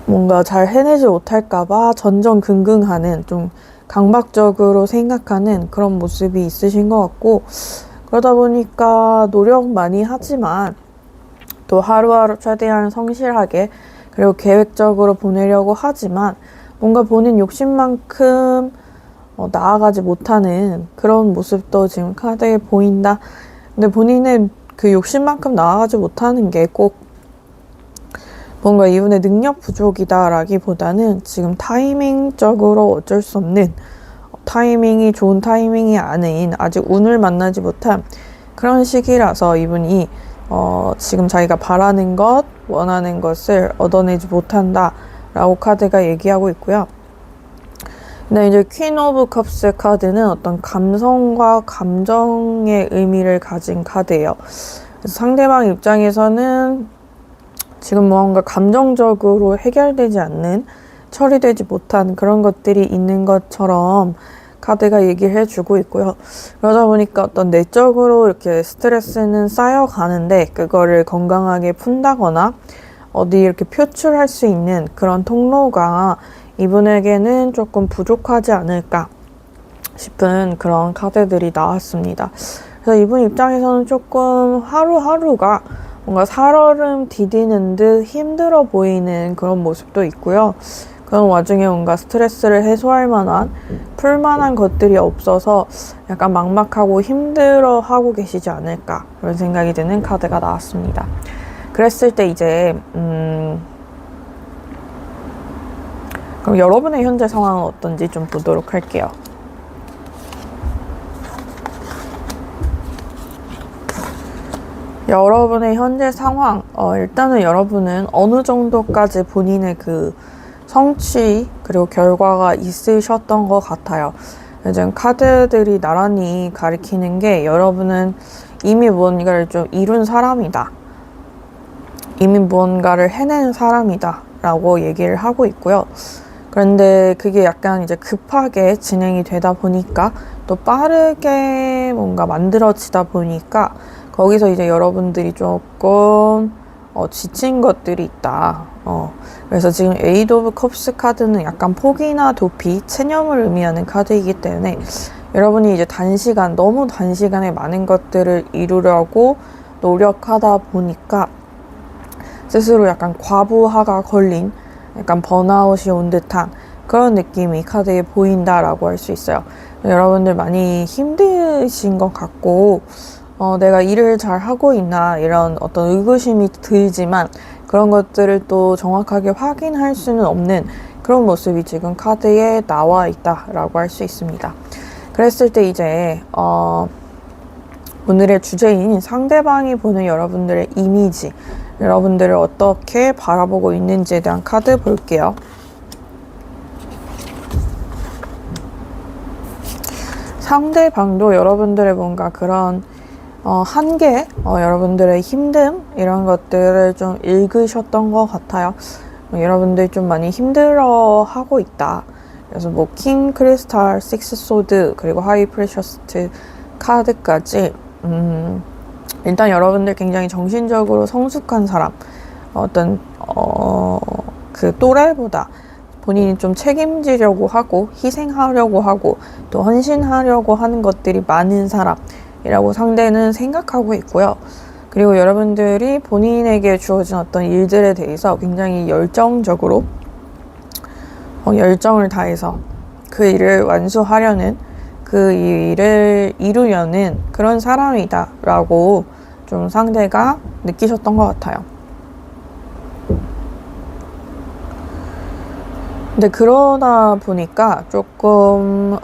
뭔가 잘 해내지 못할까봐 전전긍긍하는 좀 강박적으로 생각하는 그런 모습이 있으신 것 같고 그러다 보니까 노력 많이 하지만 또 하루하루 최대한 성실하게 그리고 계획적으로 보내려고 하지만 뭔가 본인 욕심만큼 나아가지 못하는 그런 모습도 지금 카드에 보인다. 근데 본인은 그 욕심만큼 나아가지 못하는 게 꼭 뭔가 이분의 능력 부족이다라기보다는 지금 타이밍적으로 어쩔 수 없는 타이밍이 좋은 타이밍이 아닌 아직 운을 만나지 못한 그런 시기라서 이분이 지금 자기가 바라는 것, 원하는 것을 얻어내지 못한다 라고 카드가 얘기하고 있고요. 근데 이제 퀸 오브 컵스 카드는 어떤 감성과 감정의 의미를 가진 카드예요. 그래서 상대방 입장에서는 지금 뭔가 감정적으로 해결되지 않는, 처리되지 못한 그런 것들이 있는 것처럼 카드가 얘기를 해주고 있고요. 그러다 보니까 어떤 내적으로 이렇게 스트레스는 쌓여가는데 그거를 건강하게 푼다거나 어디 이렇게 표출할 수 있는 그런 통로가 이분에게는 조금 부족하지 않을까 싶은 그런 카드들이 나왔습니다. 그래서 이분 입장에서는 조금 하루하루가 뭔가 살얼음 디디는 듯 힘들어 보이는 그런 모습도 있고요. 그런 와중에 뭔가 스트레스를 해소할 만한, 풀 만한 것들이 없어서 약간 막막하고 힘들어하고 계시지 않을까 그런 생각이 드는 카드가 나왔습니다. 그랬을 때 이제 그럼 여러분의 현재 상황은 어떤지 좀 보도록 할게요. 여러분의 현재 상황, 일단은 여러분은 어느 정도까지 본인의 그 성취 그리고 결과가 있으셨던 것 같아요. 요즘 카드들이 나란히 가리키는 게 여러분은 이미 무언가를 좀 이룬 사람이다. 이미 무언가를 해낸 사람이다 라고 얘기를 하고 있고요. 그런데 그게 약간 이제 급하게 진행이 되다 보니까 또 빠르게 뭔가 만들어지다 보니까 거기서 이제 여러분들이 조금 지친 것들이 있다. 그래서 지금 에이드 오브 컵스 카드는 약간 포기나 도피, 체념을 의미하는 카드이기 때문에 여러분이 이제 너무 단시간에 많은 것들을 이루려고 노력하다 보니까 스스로 약간 과부하가 걸린 약간 번아웃이 온 듯한 그런 느낌이 카드에 보인다라고 할 수 있어요. 여러분들 많이 힘드신 것 같고 내가 일을 잘 하고 있나 이런 어떤 의구심이 들지만 그런 것들을 또 정확하게 확인할 수는 없는 그런 모습이 지금 카드에 나와 있다라고 할 수 있습니다. 그랬을 때 이제 오늘의 주제인 상대방이 보는 여러분들의 이미지, 여러분들을 어떻게 바라보고 있는지에 대한 카드 볼게요. 상대방도 여러분들의 뭔가 그런 한계, 여러분들의 힘듦 이런 것들을 좀 읽으셨던 것 같아요. 여러분들이 좀 많이 힘들어하고 있다. 그래서 뭐 킹 크리스탈, 식스 소드 그리고 하이 프레셔스트 카드까지 일단 여러분들 굉장히 정신적으로 성숙한 사람, 어떤 그 또래보다 본인이 좀 책임지려고 하고 희생하려고 하고 또 헌신하려고 하는 것들이 많은 사람이라고 상대는 생각하고 있고요. 그리고 여러분들이 본인에게 주어진 어떤 일들에 대해서 굉장히 열정적으로 열정을 다해서 그 일을 완수하려는 그 일을 이루려는 그런 사람이다 라고 좀 상대가 느끼셨던 것 같아요. 근데 그러다 보니까 조금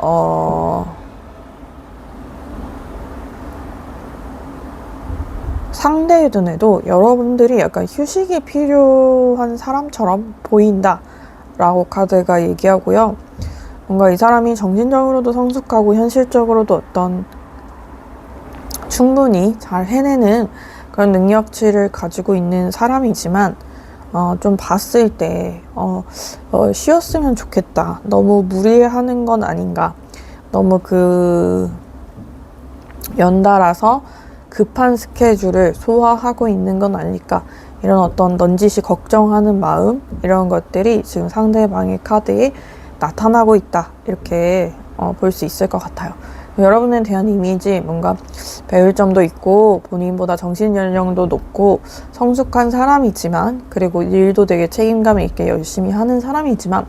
상대의 눈에도 여러분들이 약간 휴식이 필요한 사람처럼 보인다 라고 카드가 얘기하고요. 뭔가 이 사람이 정신적으로도 성숙하고 현실적으로도 어떤 충분히 잘 해내는 그런 능력치를 가지고 있는 사람이지만 좀 봤을 때 쉬었으면 좋겠다. 너무 무리하는 건 아닌가. 너무 연달아서 급한 스케줄을 소화하고 있는 건 아닐까. 이런 어떤 넌지시 걱정하는 마음, 이런 것들이 지금 상대방의 카드에 나타나고 있다. 이렇게 볼 수 있을 것 같아요. 여러분에 대한 이미지, 뭔가 배울 점도 있고 본인보다 정신 연령도 높고 성숙한 사람이지만, 그리고 일도 되게 책임감 있게 열심히 하는 사람이지만,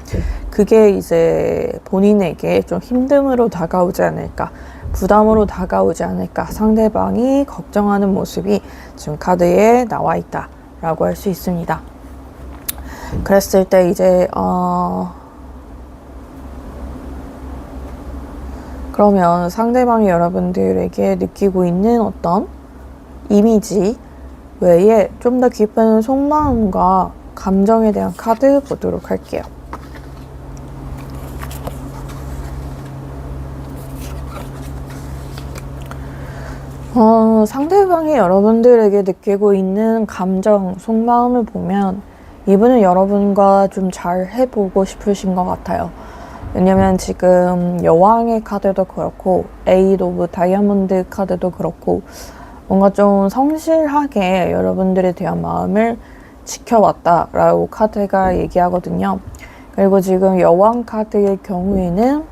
그게 이제 본인에게 좀 힘듦으로 다가오지 않을까, 부담으로 다가오지 않을까, 상대방이 걱정하는 모습이 지금 카드에 나와 있다 라고 할 수 있습니다. 그랬을 때 이제 그러면 상대방이 여러분들에게 느끼고 있는 어떤 이미지 외에 좀 더 깊은 속마음과 감정에 대한 카드 보도록 할게요. 상대방이 여러분들에게 느끼고 있는 감정, 속마음을 보면 이분은 여러분과 좀 잘 해보고 싶으신 것 같아요. 왜냐면 지금 여왕의 카드도 그렇고 에이드 오브 다이아몬드 카드도 그렇고 뭔가 좀 성실하게 여러분들에 대한 마음을 지켜왔다라고 카드가 얘기하거든요. 그리고 지금 여왕 카드의 경우에는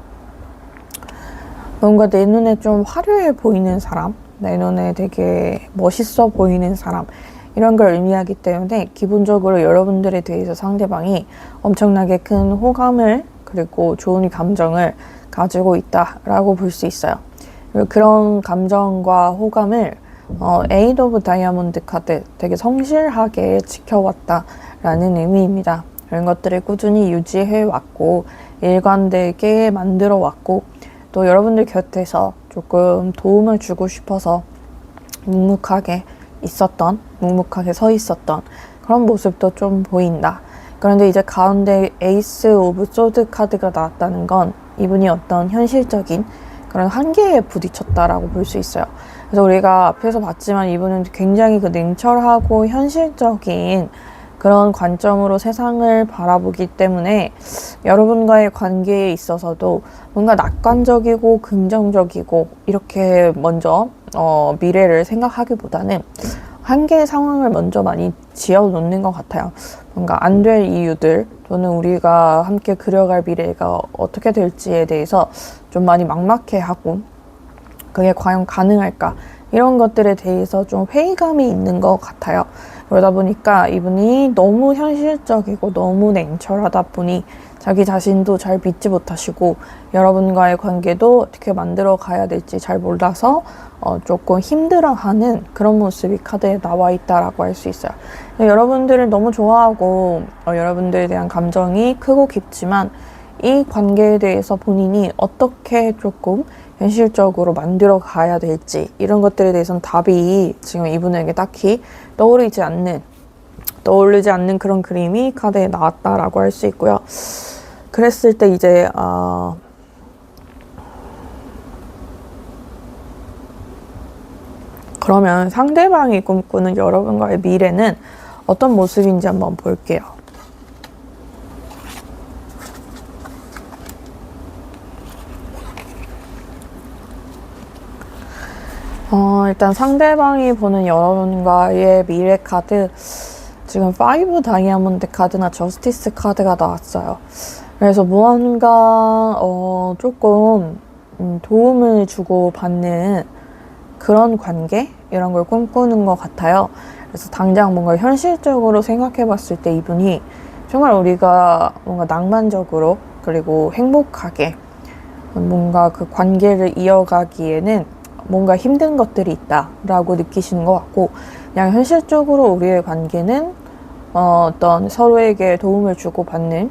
뭔가 내 눈에 좀 화려해 보이는 사람, 내 눈에 되게 멋있어 보이는 사람, 이런 걸 의미하기 때문에 기본적으로 여러분들에 대해서 상대방이 엄청나게 큰 호감을, 그리고 좋은 감정을 가지고 있다라고 볼 수 있어요. 그리고 그런 감정과 호감을 에이드 오브 다이아몬드 카드, 되게 성실하게 지켜왔다라는 의미입니다. 이런 것들을 꾸준히 유지해왔고 일관되게 만들어왔고, 또 여러분들 곁에서 조금 도움을 주고 싶어서 묵묵하게 서 있었던 그런 모습도 좀 보인다. 그런데 이제 가운데 에이스 오브 소드 카드가 나왔다는 건 이분이 어떤 현실적인 그런 한계에 부딪혔다라고 볼 수 있어요. 그래서 우리가 앞에서 봤지만 이분은 굉장히 냉철하고 현실적인 그런 관점으로 세상을 바라보기 때문에 여러분과의 관계에 있어서도 뭔가 낙관적이고 긍정적이고 이렇게 먼저 미래를 생각하기보다는 한계의 상황을 먼저 많이 지어놓는 것 같아요. 뭔가 안 될 이유들, 또는 우리가 함께 그려갈 미래가 어떻게 될지에 대해서 좀 많이 막막해하고 그게 과연 가능할까, 이런 것들에 대해서 좀 회의감이 있는 것 같아요. 그러다 보니까 이분이 너무 현실적이고 너무 냉철하다 보니 자기 자신도 잘 믿지 못하시고 여러분과의 관계도 어떻게 만들어 가야 될지 잘 몰라서 조금 힘들어하는 그런 모습이 카드에 나와 있다라고 할 수 있어요. 여러분들을 너무 좋아하고 여러분들에 대한 감정이 크고 깊지만 이 관계에 대해서 본인이 어떻게 조금 현실적으로 만들어 가야 될지, 이런 것들에 대해서는 답이 지금 이분에게 딱히 떠오르지 않는 그런 그림이 카드에 나왔다라고 할 수 있고요. 그랬을 때 이제 그러면 상대방이 꿈꾸는 여러분과의 미래는 어떤 모습인지 한번 볼게요. 일단 상대방이 보는 여러분과의 미래 카드, 지금 5 다이아몬드 카드나 저스티스 카드가 나왔어요. 그래서 무언가 조금 도움을 주고 받는 그런 관계 이런 걸 꿈꾸는 것 같아요. 그래서 당장 뭔가 현실적으로 생각해 봤을 때 이분이 정말 우리가 뭔가 낭만적으로 그리고 행복하게 뭔가 그 관계를 이어가기에는 뭔가 힘든 것들이 있다라고 느끼시는 것 같고, 그냥 현실적으로 우리의 관계는 어떤 서로에게 도움을 주고받는,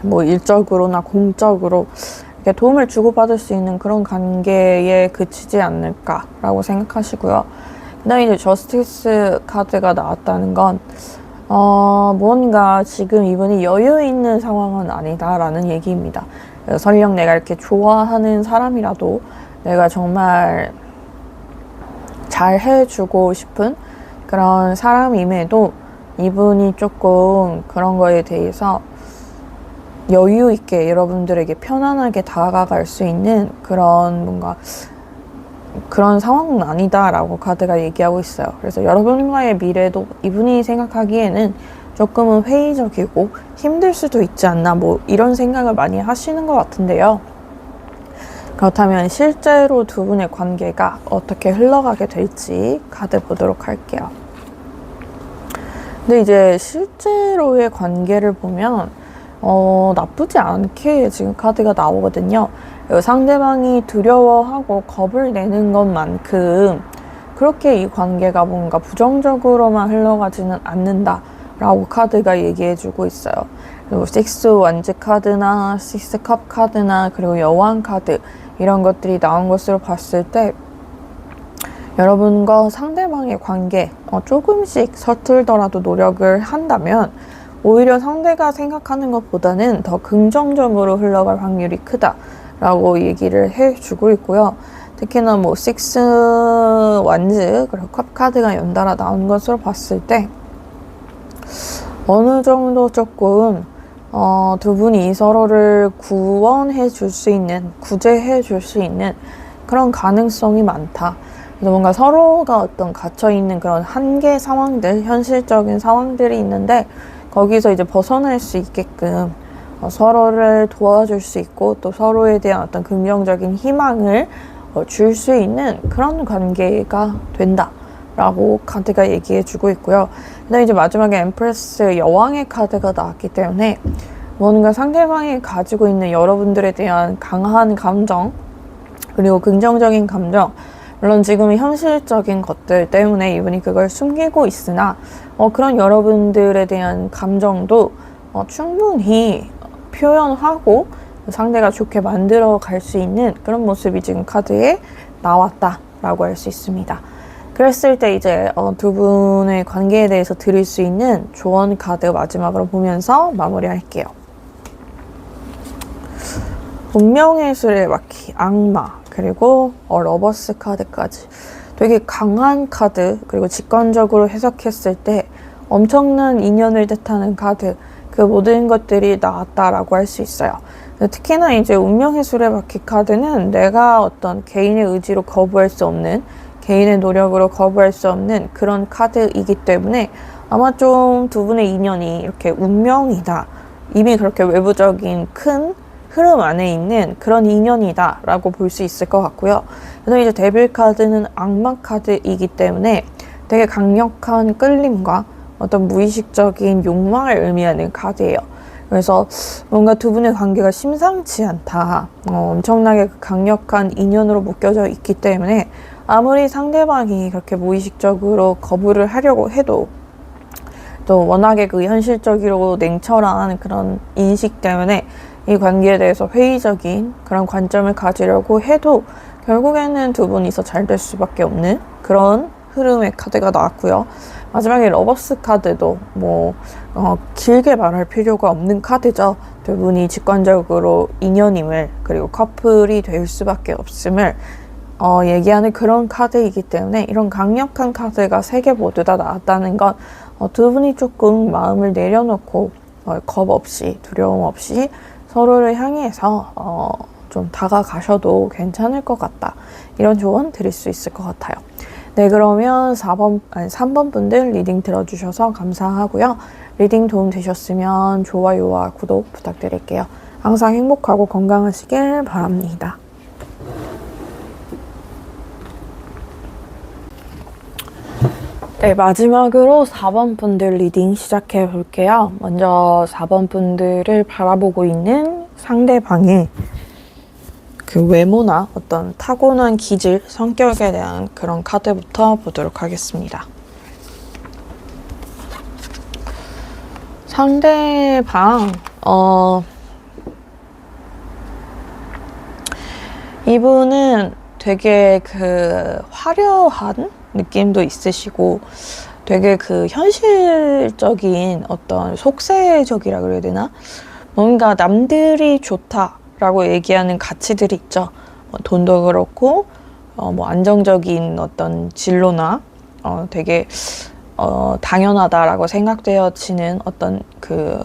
뭐 일적으로나 공적으로 이렇게 도움을 주고받을 수 있는 그런 관계에 그치지 않을까라고 생각하시고요. 그다음에 이제 저스티스 카드가 나왔다는 건 뭔가 지금 이분이 여유 있는 상황은 아니다라는 얘기입니다. 그래서 설령 내가 이렇게 좋아하는 사람이라도 내가 정말 잘 해주고 싶은 그런 사람임에도 이분이 조금 그런 거에 대해서 여유 있게 여러분들에게 편안하게 다가갈 수 있는 그런 뭔가 그런 상황은 아니다라고 카드가 얘기하고 있어요. 그래서 여러분과의 미래도 이분이 생각하기에는 조금은 회의적이고 힘들 수도 있지 않나, 뭐 이런 생각을 많이 하시는 것 같은데요. 그렇다면 실제로 두 분의 관계가 어떻게 흘러가게 될지 카드 보도록 할게요. 근데 이제 실제로의 관계를 보면 나쁘지 않게 지금 카드가 나오거든요. 상대방이 두려워하고 겁을 내는 것만큼 그렇게 이 관계가 뭔가 부정적으로만 흘러가지는 않는다라고 카드가 얘기해주고 있어요. 그리고 식스 완즈 카드나 식스 컵 카드나 그리고 여왕 카드 이런 것들이 나온 것으로 봤을 때 여러분과 상대방의 관계 조금씩 서툴더라도 노력을 한다면 오히려 상대가 생각하는 것보다는 더 긍정적으로 흘러갈 확률이 크다라고 얘기를 해주고 있고요. 특히나 뭐 식스 완즈 그리고 컵 카드가 연달아 나온 것으로 봤을 때 어느 정도 조금 두 분이 서로를 구원해 줄 수 있는, 구제해 줄 수 있는 그런 가능성이 많다. 그래서 뭔가 서로가 어떤 갇혀있는 그런 한계 상황들, 현실적인 상황들이 있는데 거기서 이제 벗어날 수 있게끔 서로를 도와줄 수 있고 또 서로에 대한 어떤 긍정적인 희망을 줄 수 있는 그런 관계가 된다 라고 카드가 얘기해 주고 있고요. 그다음에 이제 마지막에 엠프레스 여왕의 카드가 나왔기 때문에 뭔가 상대방이 가지고 있는 여러분들에 대한 강한 감정 그리고 긍정적인 감정, 물론 지금 현실적인 것들 때문에 이분이 그걸 숨기고 있으나 그런 여러분들에 대한 감정도 충분히 표현하고 상대가 좋게 만들어 갈 수 있는 그런 모습이 지금 카드에 나왔다라고 할 수 있습니다. 그랬을 때 이제 두 분의 관계에 대해서 드릴 수 있는 조언 카드 마지막으로 보면서 마무리할게요. 운명의 수레바퀴, 악마, 그리고 러버스 카드까지 되게 강한 카드, 그리고 직관적으로 해석했을 때 엄청난 인연을 뜻하는 카드, 그 모든 것들이 나왔다라고 할 수 있어요. 특히나 이제 운명의 수레바퀴 카드는 내가 어떤 개인의 의지로 거부할 수 없는, 개인의 노력으로 거부할 수 없는 그런 카드이기 때문에 아마 좀 두 분의 인연이 이렇게 운명이다, 이미 그렇게 외부적인 큰 흐름 안에 있는 그런 인연이다 라고 볼 수 있을 것 같고요. 그래서 이제 데빌 카드는 악마 카드이기 때문에 되게 강력한 끌림과 어떤 무의식적인 욕망을 의미하는 카드예요. 그래서 뭔가 두 분의 관계가 심상치 않다, 엄청나게 강력한 인연으로 묶여져 있기 때문에 아무리 상대방이 그렇게 무의식적으로 거부를 하려고 해도 또 워낙에 그 현실적이고 냉철한 그런 인식 때문에 이 관계에 대해서 회의적인 그런 관점을 가지려고 해도 결국에는 두 분이서 잘 될 수밖에 없는 그런 흐름의 카드가 나왔고요. 마지막에 러버스 카드도 길게 말할 필요가 없는 카드죠. 두 분이 직관적으로 인연임을, 그리고 커플이 될 수밖에 없음을 얘기하는 그런 카드이기 때문에 이런 강력한 카드가 3개 모두 다 나왔다는 건 두 분이 조금 마음을 내려놓고 겁 없이, 두려움 없이 서로를 향해서 좀 다가가셔도 괜찮을 것 같다, 이런 조언 드릴 수 있을 것 같아요. 네, 그러면 3번 분들 리딩 들어주셔서 감사하고요. 리딩 도움 되셨으면 좋아요와 구독 부탁드릴게요. 항상 행복하고 건강하시길 바랍니다. 네, 마지막으로 4번 분들 리딩 시작해 볼게요. 먼저 4번 분들을 바라보고 있는 상대방의 그 외모나 어떤 타고난 기질, 성격에 대한 그런 카드부터 보도록 하겠습니다. 상대방, 이분은 되게 그 화려한 느낌도 있으시고 되게 그 현실적인 어떤 속세적이라 그래야 되나? 뭔가 남들이 좋다라고 얘기하는 가치들이 있죠. 돈도 그렇고 뭐 안정적인 어떤 진로나 되게 당연하다라고 생각되어지는 어떤 그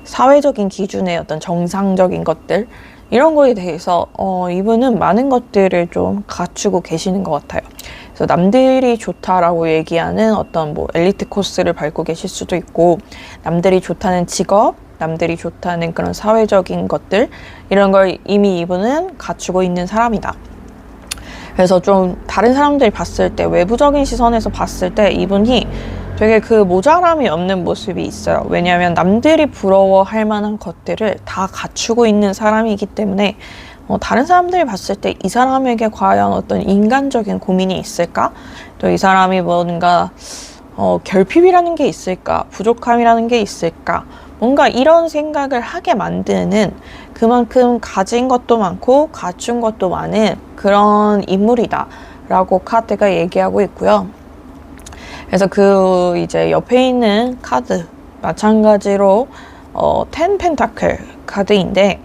사회적인 기준의 어떤 정상적인 것들 이런 거에 대해서 이분은 많은 것들을 좀 갖추고 계시는 것 같아요. 그래서 남들이 좋다라고 얘기하는 어떤 뭐 엘리트 코스를 밟고 계실 수도 있고 남들이 좋다는 직업, 남들이 좋다는 그런 사회적인 것들 이런 걸 이미 이분은 갖추고 있는 사람이다. 그래서 좀 다른 사람들이 봤을 때 외부적인 시선에서 봤을 때 이분이 되게 그 모자람이 없는 모습이 있어요. 왜냐하면 남들이 부러워할 만한 것들을 다 갖추고 있는 사람이기 때문에 다른 사람들이 봤을 때 이 사람에게 과연 어떤 인간적인 고민이 있을까? 또 이 사람이 뭔가 결핍이라는 게 있을까? 부족함이라는 게 있을까? 뭔가 이런 생각을 하게 만드는 그만큼 가진 것도 많고 갖춘 것도 많은 그런 인물이다 라고 카드가 얘기하고 있고요. 그래서 그 이제 옆에 있는 카드 마찬가지로 10 펜타클 카드인데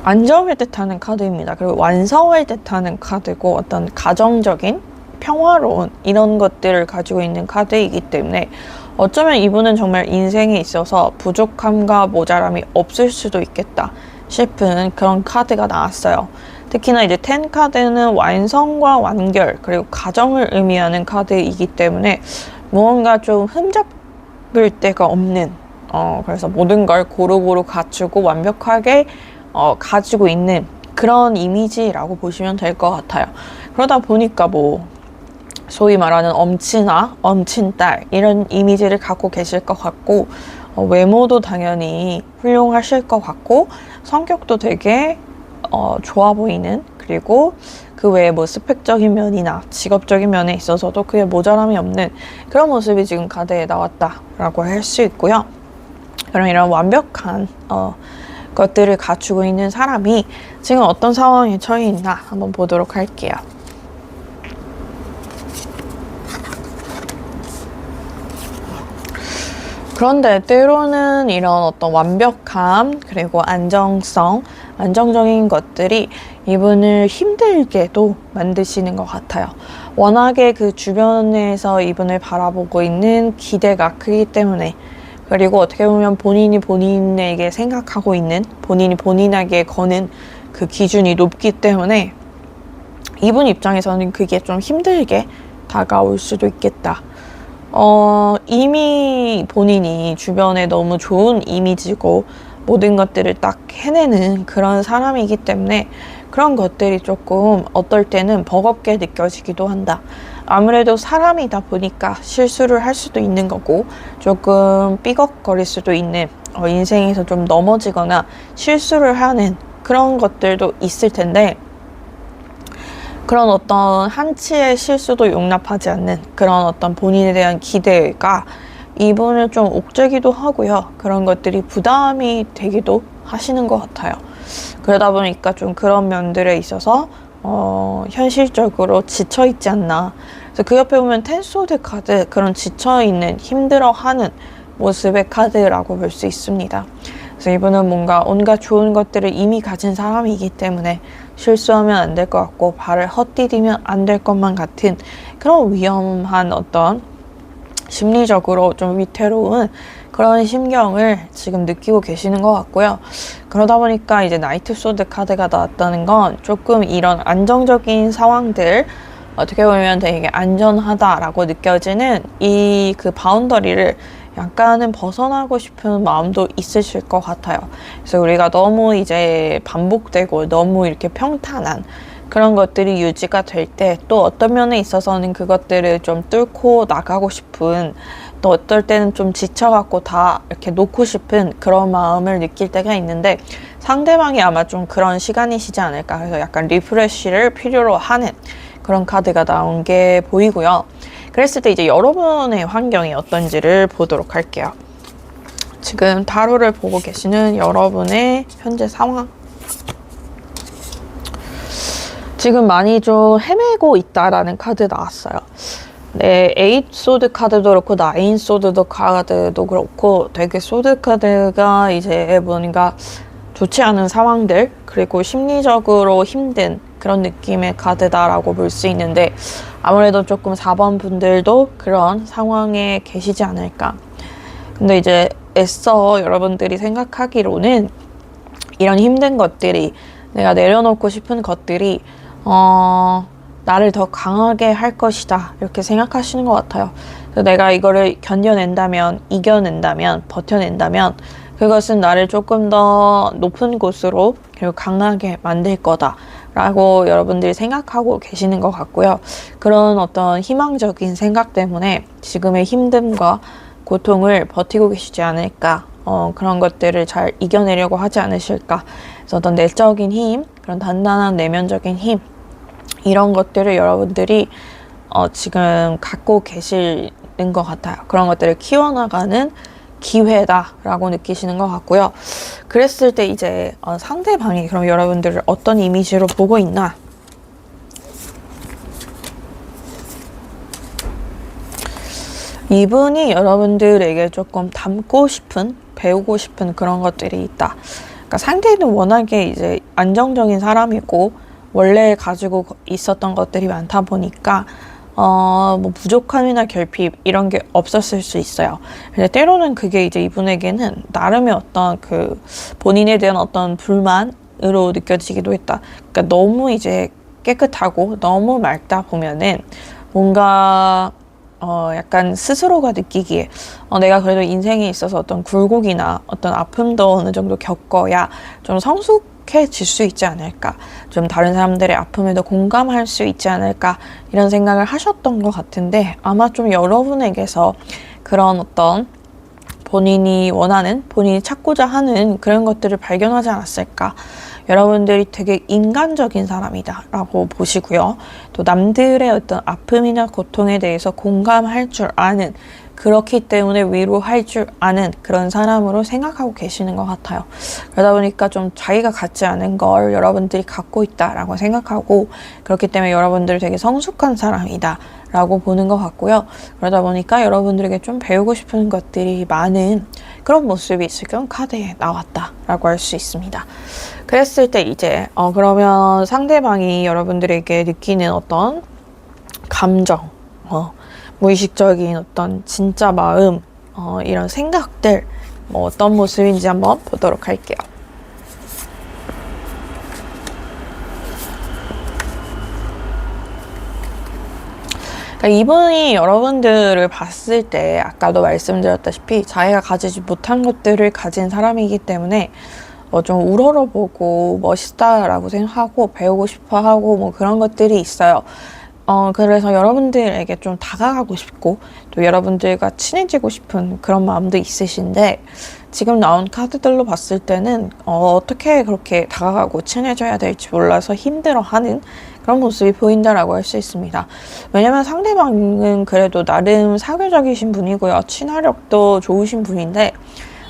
안정을 뜻하는 카드입니다. 그리고 완성을 뜻하는 카드고 어떤 가정적인 평화로운 이런 것들을 가지고 있는 카드이기 때문에 어쩌면 이분은 정말 인생에 있어서 부족함과 모자람이 없을 수도 있겠다 싶은 그런 카드가 나왔어요. 특히나 이제 10 카드는 완성과 완결 그리고 가정을 의미하는 카드이기 때문에 무언가 좀 흠잡을 데가 없는 그래서 모든 걸 고루고루 갖추고 완벽하게 가지고 있는 그런 이미지라고 보시면 될 것 같아요. 그러다 보니까 뭐 소위 말하는 엄친아, 엄친딸 이런 이미지를 갖고 계실 것 같고 외모도 당연히 훌륭하실 것 같고 성격도 되게 좋아 보이는 그리고 그 외에 뭐 스펙적인 면이나 직업적인 면에 있어서도 그게 모자람이 없는 그런 모습이 지금 카드에 나왔다라고 할 수 있고요. 그럼 이런 완벽한 것들을 갖추고 있는 사람이 지금 어떤 상황에 처해 있나 한번 보도록 할게요. 그런데 때로는 이런 어떤 완벽함 그리고 안정적인 것들이 이분을 힘들게도 만드시는 것 같아요. 워낙에 그 주변에서 이분을 바라보고 있는 기대가 크기 때문에 그리고 어떻게 보면 본인이 본인에게 생각하고 있는 본인이 본인에게 거는 그 기준이 높기 때문에 이분 입장에서는 그게 좀 힘들게 다가올 수도 있겠다. 이미 본인이 주변에 너무 좋은 이미지고 모든 것들을 딱 해내는 그런 사람이기 때문에 그런 것들이 조금 어떨 때는 버겁게 느껴지기도 한다. 아무래도 사람이다 보니까 실수를 할 수도 있는 거고 조금 삐걱거릴 수도 있는 인생에서 좀 넘어지거나 실수를 하는 그런 것들도 있을 텐데 그런 어떤 한치의 실수도 용납하지 않는 그런 어떤 본인에 대한 기대가 이분을 좀 옥죄기도 하고요. 그런 것들이 부담이 되기도 하시는 것 같아요. 그러다 보니까 좀 그런 면들에 있어서 현실적으로 지쳐있지 않나. 그래서 그 옆에 보면 10 소드 카드, 그런 지쳐있는, 힘들어하는 모습의 카드라고 볼 수 있습니다. 그래서 이분은 뭔가 온갖 좋은 것들을 이미 가진 사람이기 때문에 실수하면 안 될 것 같고 발을 헛디디면 안 될 것만 같은 그런 위험한 어떤 심리적으로 좀 위태로운 그런 심경을 지금 느끼고 계시는 것 같고요. 그러다 보니까 이제 나이트 소드 카드가 나왔다는 건 조금 이런 안정적인 상황들 어떻게 보면 되게 안전하다라고 느껴지는 이 그 바운더리를 약간은 벗어나고 싶은 마음도 있으실 것 같아요. 그래서 우리가 너무 이제 반복되고 너무 이렇게 평탄한 그런 것들이 유지가 될 때 또 어떤 면에 있어서는 그것들을 좀 뚫고 나가고 싶은, 또 어떨 때는 좀 지쳐갖고 다 이렇게 놓고 싶은 그런 마음을 느낄 때가 있는데, 상대방이 아마 좀 그런 시간이시지 않을까. 그래서 약간 리프레쉬를 필요로 하는 그런 카드가 나온 게 보이고요. 그랬을 때 이제 여러분의 환경이 어떤지를 보도록 할게요. 지금 타로를 보고 계시는 여러분의 현재 상황. 지금 많이 좀 헤매고 있다라는 카드 나왔어요. 네, 8 소드 카드도 그렇고 9 소드 카드도 그렇고 되게 소드 카드가 이제 뭔가 좋지 않은 상황들, 그리고 심리적으로 힘든 그런 느낌의 카드다라고 볼 수 있는데, 아무래도 조금 4번 분들도 그런 상황에 계시지 않을까. 근데 이제 애써 여러분들이 생각하기로는 이런 힘든 것들이, 내가 내려놓고 싶은 것들이 나를 더 강하게 할 것이다, 이렇게 생각하시는 것 같아요. 그래서 내가 이거를 견뎌낸다면, 이겨낸다면, 버텨낸다면 그것은 나를 조금 더 높은 곳으로 그리고 강하게 만들 거다 라고 여러분들이 생각하고 계시는 것 같고요. 그런 어떤 희망적인 생각 때문에 지금의 힘듦과 고통을 버티고 계시지 않을까, 그런 것들을 잘 이겨내려고 하지 않으실까. 그래서 어떤 내적인 힘, 그런 단단한 내면적인 힘, 이런 것들을 여러분들이 지금 갖고 계시는 것 같아요. 그런 것들을 키워나가는 기회다라고 느끼시는 것 같고요. 그랬을 때 이제 상대방이 그럼 여러분들을 어떤 이미지로 보고 있나? 이분이 여러분들에게 조금 닮고 싶은, 배우고 싶은 그런 것들이 있다. 그러니까 상대는 워낙에 이제 안정적인 사람이고 원래 가지고 있었던 것들이 많다 보니까 뭐 부족함이나 결핍 이런 게 없었을 수 있어요. 근데 때로는 그게 이제 이분에게는 나름의 어떤 그 본인에 대한 어떤 불만으로 느껴지기도 했다. 그러니까 너무 이제 깨끗하고 너무 맑다 보면은 뭔가 약간 스스로가 느끼기에 내가 그래도 인생에 있어서 어떤 굴곡이나 어떤 아픔도 어느 정도 겪어야 좀 성숙해질 수 있지 않을까, 좀 다른 사람들의 아픔에도 공감할 수 있지 않을까, 이런 생각을 하셨던 것 같은데, 아마 좀 여러분에게서 그런 어떤 본인이 원하는, 본인이 찾고자 하는 그런 것들을 발견하지 않았을까. 여러분들이 되게 인간적인 사람이다 라고 보시고요. 또 남들의 어떤 아픔이나 고통에 대해서 공감할 줄 아는, 그렇기 때문에 위로할 줄 아는 그런 사람으로 생각하고 계시는 것 같아요. 그러다 보니까 좀 자기가 갖지 않은 걸 여러분들이 갖고 있다라고 생각하고, 그렇기 때문에 여러분들이 되게 성숙한 사람이다 라고 보는 것 같고요. 그러다 보니까 여러분들에게 좀 배우고 싶은 것들이 많은 그런 모습이 지금 카드에 나왔다 라고 할 수 있습니다. 그랬을 때 이제 그러면 상대방이 여러분들에게 느끼는 어떤 감정, 무의식적인 어떤 진짜 마음, 이런 생각들, 뭐 어떤 모습인지 한번 보도록 할게요. 그러니까 이분이 여러분들을 봤을 때 아까도 말씀드렸다시피 자기가 가지지 못한 것들을 가진 사람이기 때문에 좀 우러러보고 멋있다라고 생각하고 배우고 싶어하고 뭐 그런 것들이 있어요. 그래서 여러분들에게 좀 다가가고 싶고 또 여러분들과 친해지고 싶은 그런 마음도 있으신데, 지금 나온 카드들로 봤을 때는 어떻게 그렇게 다가가고 친해져야 될지 몰라서 힘들어하는 그런 모습이 보인다라고 할 수 있습니다. 왜냐면 상대방은 그래도 나름 사교적이신 분이고요. 친화력도 좋으신 분인데,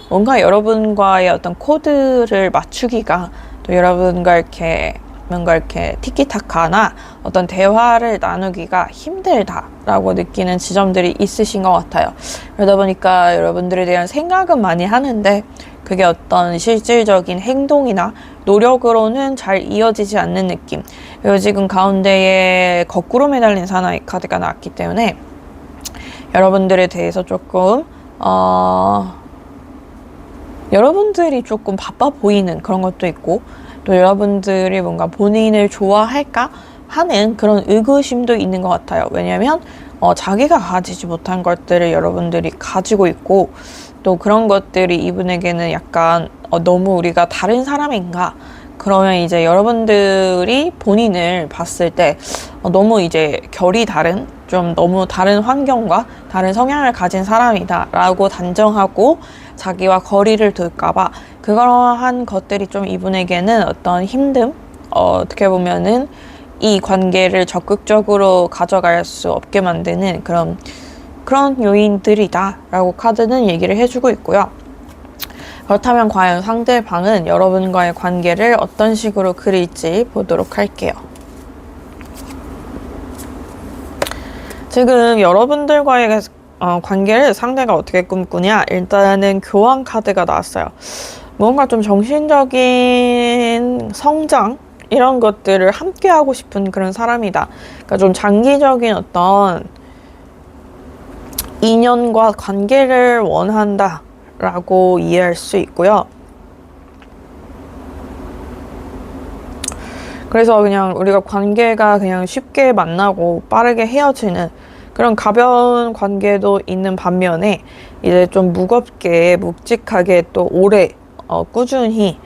뭔가 여러분과의 어떤 코드를 맞추기가, 또 여러분과 이렇게 뭔가 이렇게 티키타카나 어떤 대화를 나누기가 힘들다라고 느끼는 지점들이 있으신 것 같아요. 그러다 보니까 여러분들에 대한 생각은 많이 하는데 그게 어떤 실질적인 행동이나 노력으로는 잘 이어지지 않는 느낌. 그리고 지금 가운데에 거꾸로 매달린 사나이 카드가 나왔기 때문에 여러분들에 대해서 조금 여러분들이 조금 바빠 보이는 그런 것도 있고, 또 여러분들이 뭔가 본인을 좋아할까 하는 그런 의구심도 있는 것 같아요. 왜냐면 자기가 가지지 못한 것들을 여러분들이 가지고 있고, 또 그런 것들이 이분에게는 약간 너무 우리가 다른 사람인가, 그러면 이제 여러분들이 본인을 봤을 때 너무 이제 결이 다른, 좀 너무 다른 환경과 다른 성향을 가진 사람이다 라고 단정하고 자기와 거리를 둘까봐 그러한 것들이 좀 이분에게는 어떤 힘듦, 어떻게 보면은 이 관계를 적극적으로 가져갈 수 없게 만드는 그런 요인들이다 라고 카드는 얘기를 해주고 있고요. 그렇다면 과연 상대방은 여러분과의 관계를 어떤 식으로 그릴지 보도록 할게요. 지금 여러분들과의 관계를 상대가 어떻게 꿈꾸냐? 일단은 교환 카드가 나왔어요. 뭔가 좀 정신적인 성장? 이런 것들을 함께 하고 싶은 그런 사람이다. 그러니까 좀 장기적인 어떤 인연과 관계를 원한다 라고 이해할 수 있고요. 그래서 그냥 우리가 관계가 그냥 쉽게 만나고 빠르게 헤어지는 그런 가벼운 관계도 있는 반면에 이제 좀 무겁게 묵직하게 또 오래 꾸준히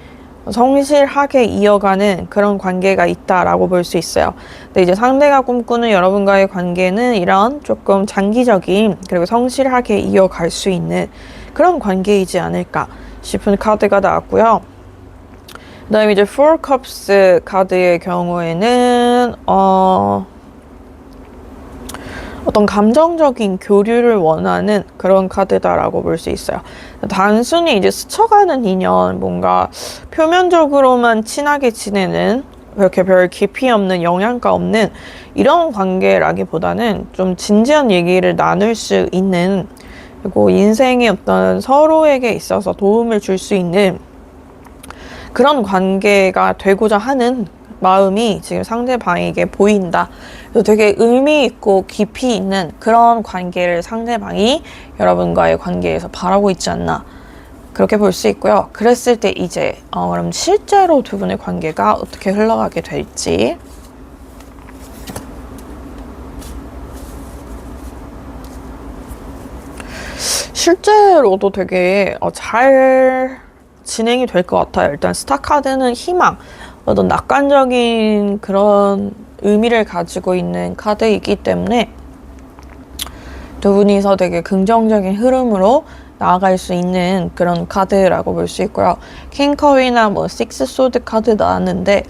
성실하게 이어가는 그런 관계가 있다라고 볼 수 있어요. 근데 이제 상대가 꿈꾸는 여러분과의 관계는 이런 조금 장기적인 그리고 성실하게 이어갈 수 있는 그런 관계이지 않을까 싶은 카드가 나왔고요. 그 다음에 이제 Four Cups 카드의 경우에는 어떤 감정적인 교류를 원하는 그런 카드다라고 볼 수 있어요. 단순히 이제 스쳐가는 인연, 뭔가 표면적으로만 친하게 지내는 그렇게 별 깊이 없는 영양가 없는 이런 관계라기보다는 좀 진지한 얘기를 나눌 수 있는, 그리고 인생의 어떤 서로에게 있어서 도움을 줄 수 있는 그런 관계가 되고자 하는 마음이 지금 상대방에게 보인다. 그래서 되게 의미 있고 깊이 있는 그런 관계를 상대방이 여러분과의 관계에서 바라고 있지 않나, 그렇게 볼 수 있고요. 그랬을 때 이제 그럼 실제로 두 분의 관계가 어떻게 흘러가게 될지. 실제로도 되게 잘 진행이 될 것 같아요. 일단 스타 카드는 희망, 어떤 낙관적인 그런 의미를 가지고 있는 카드이기 때문에 두 분이서 되게 긍정적인 흐름으로 나아갈 수 있는 그런 카드라고 볼 수 있고요. 킹컵이나 식스 소드 카드 나왔는데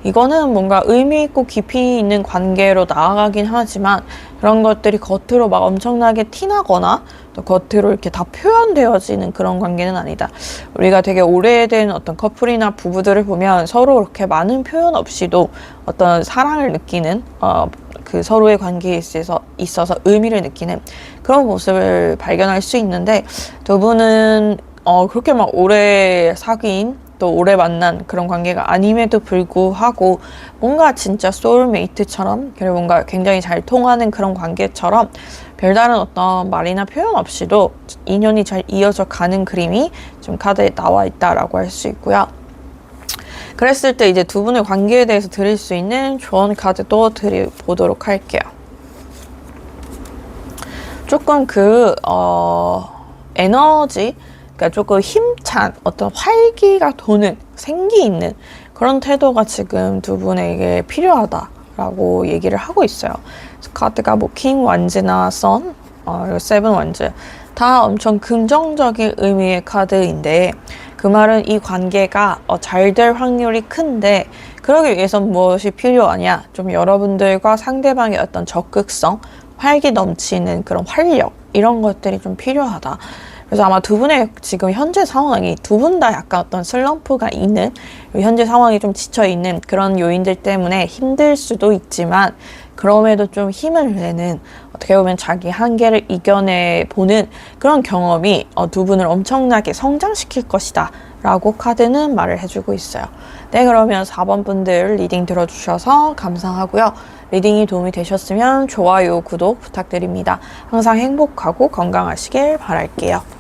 이거는 뭔가 의미 있고 깊이 있는 관계로 나아가긴 하지만 그런 것들이 겉으로 막 엄청나게 티나거나 또 겉으로 이렇게 다 표현되어지는 그런 관계는 아니다. 우리가 되게 오래된 어떤 커플이나 부부들을 보면 서로 그렇게 많은 표현 없이도 어떤 사랑을 느끼는 그 서로의 관계에 있어서 의미를 느끼는 그런 모습을 발견할 수 있는데, 두 분은 그렇게 막 오래 사귄 또 오래 만난 그런 관계가 아님에도 불구하고 뭔가 진짜 소울메이트처럼, 그리고 뭔가 굉장히 잘 통하는 그런 관계처럼 별다른 어떤 말이나 표현 없이도 인연이 잘 이어져 가는 그림이 좀 카드에 나와 있다라고 할 수 있고요. 그랬을 때 이제 두 분의 관계에 대해서 드릴 수 있는 조언 카드도 드려보도록 할게요. 조금 에너지, 그러니까 조금 힘찬 어떤 활기가 도는, 생기 있는 그런 태도가 지금 두 분에게 필요하다라고 얘기를 하고 있어요. 그래서 카드가 킹 완즈나 선, 그리고 세븐 완즈 다 엄청 긍정적인 의미의 카드인데, 그 말은 이 관계가 잘 될 확률이 큰데 그러기 위해선 무엇이 필요하냐? 좀 여러분들과 상대방의 어떤 적극성, 활기 넘치는 그런 활력, 이런 것들이 좀 필요하다. 그래서 아마 두 분의 지금 현재 상황이 두 분 다 약간 어떤 슬럼프가 있는, 현재 상황이 좀 지쳐있는 그런 요인들 때문에 힘들 수도 있지만 그럼에도 좀 힘을 내는, 어떻게 보면 자기 한계를 이겨내보는 그런 경험이 두 분을 엄청나게 성장시킬 것이다 라고 카드는 말을 해주고 있어요. 네, 그러면 4번 분들 리딩 들어주셔서 감사하고요. 리딩이 도움이 되셨으면 좋아요, 구독 부탁드립니다. 항상 행복하고 건강하시길 바랄게요.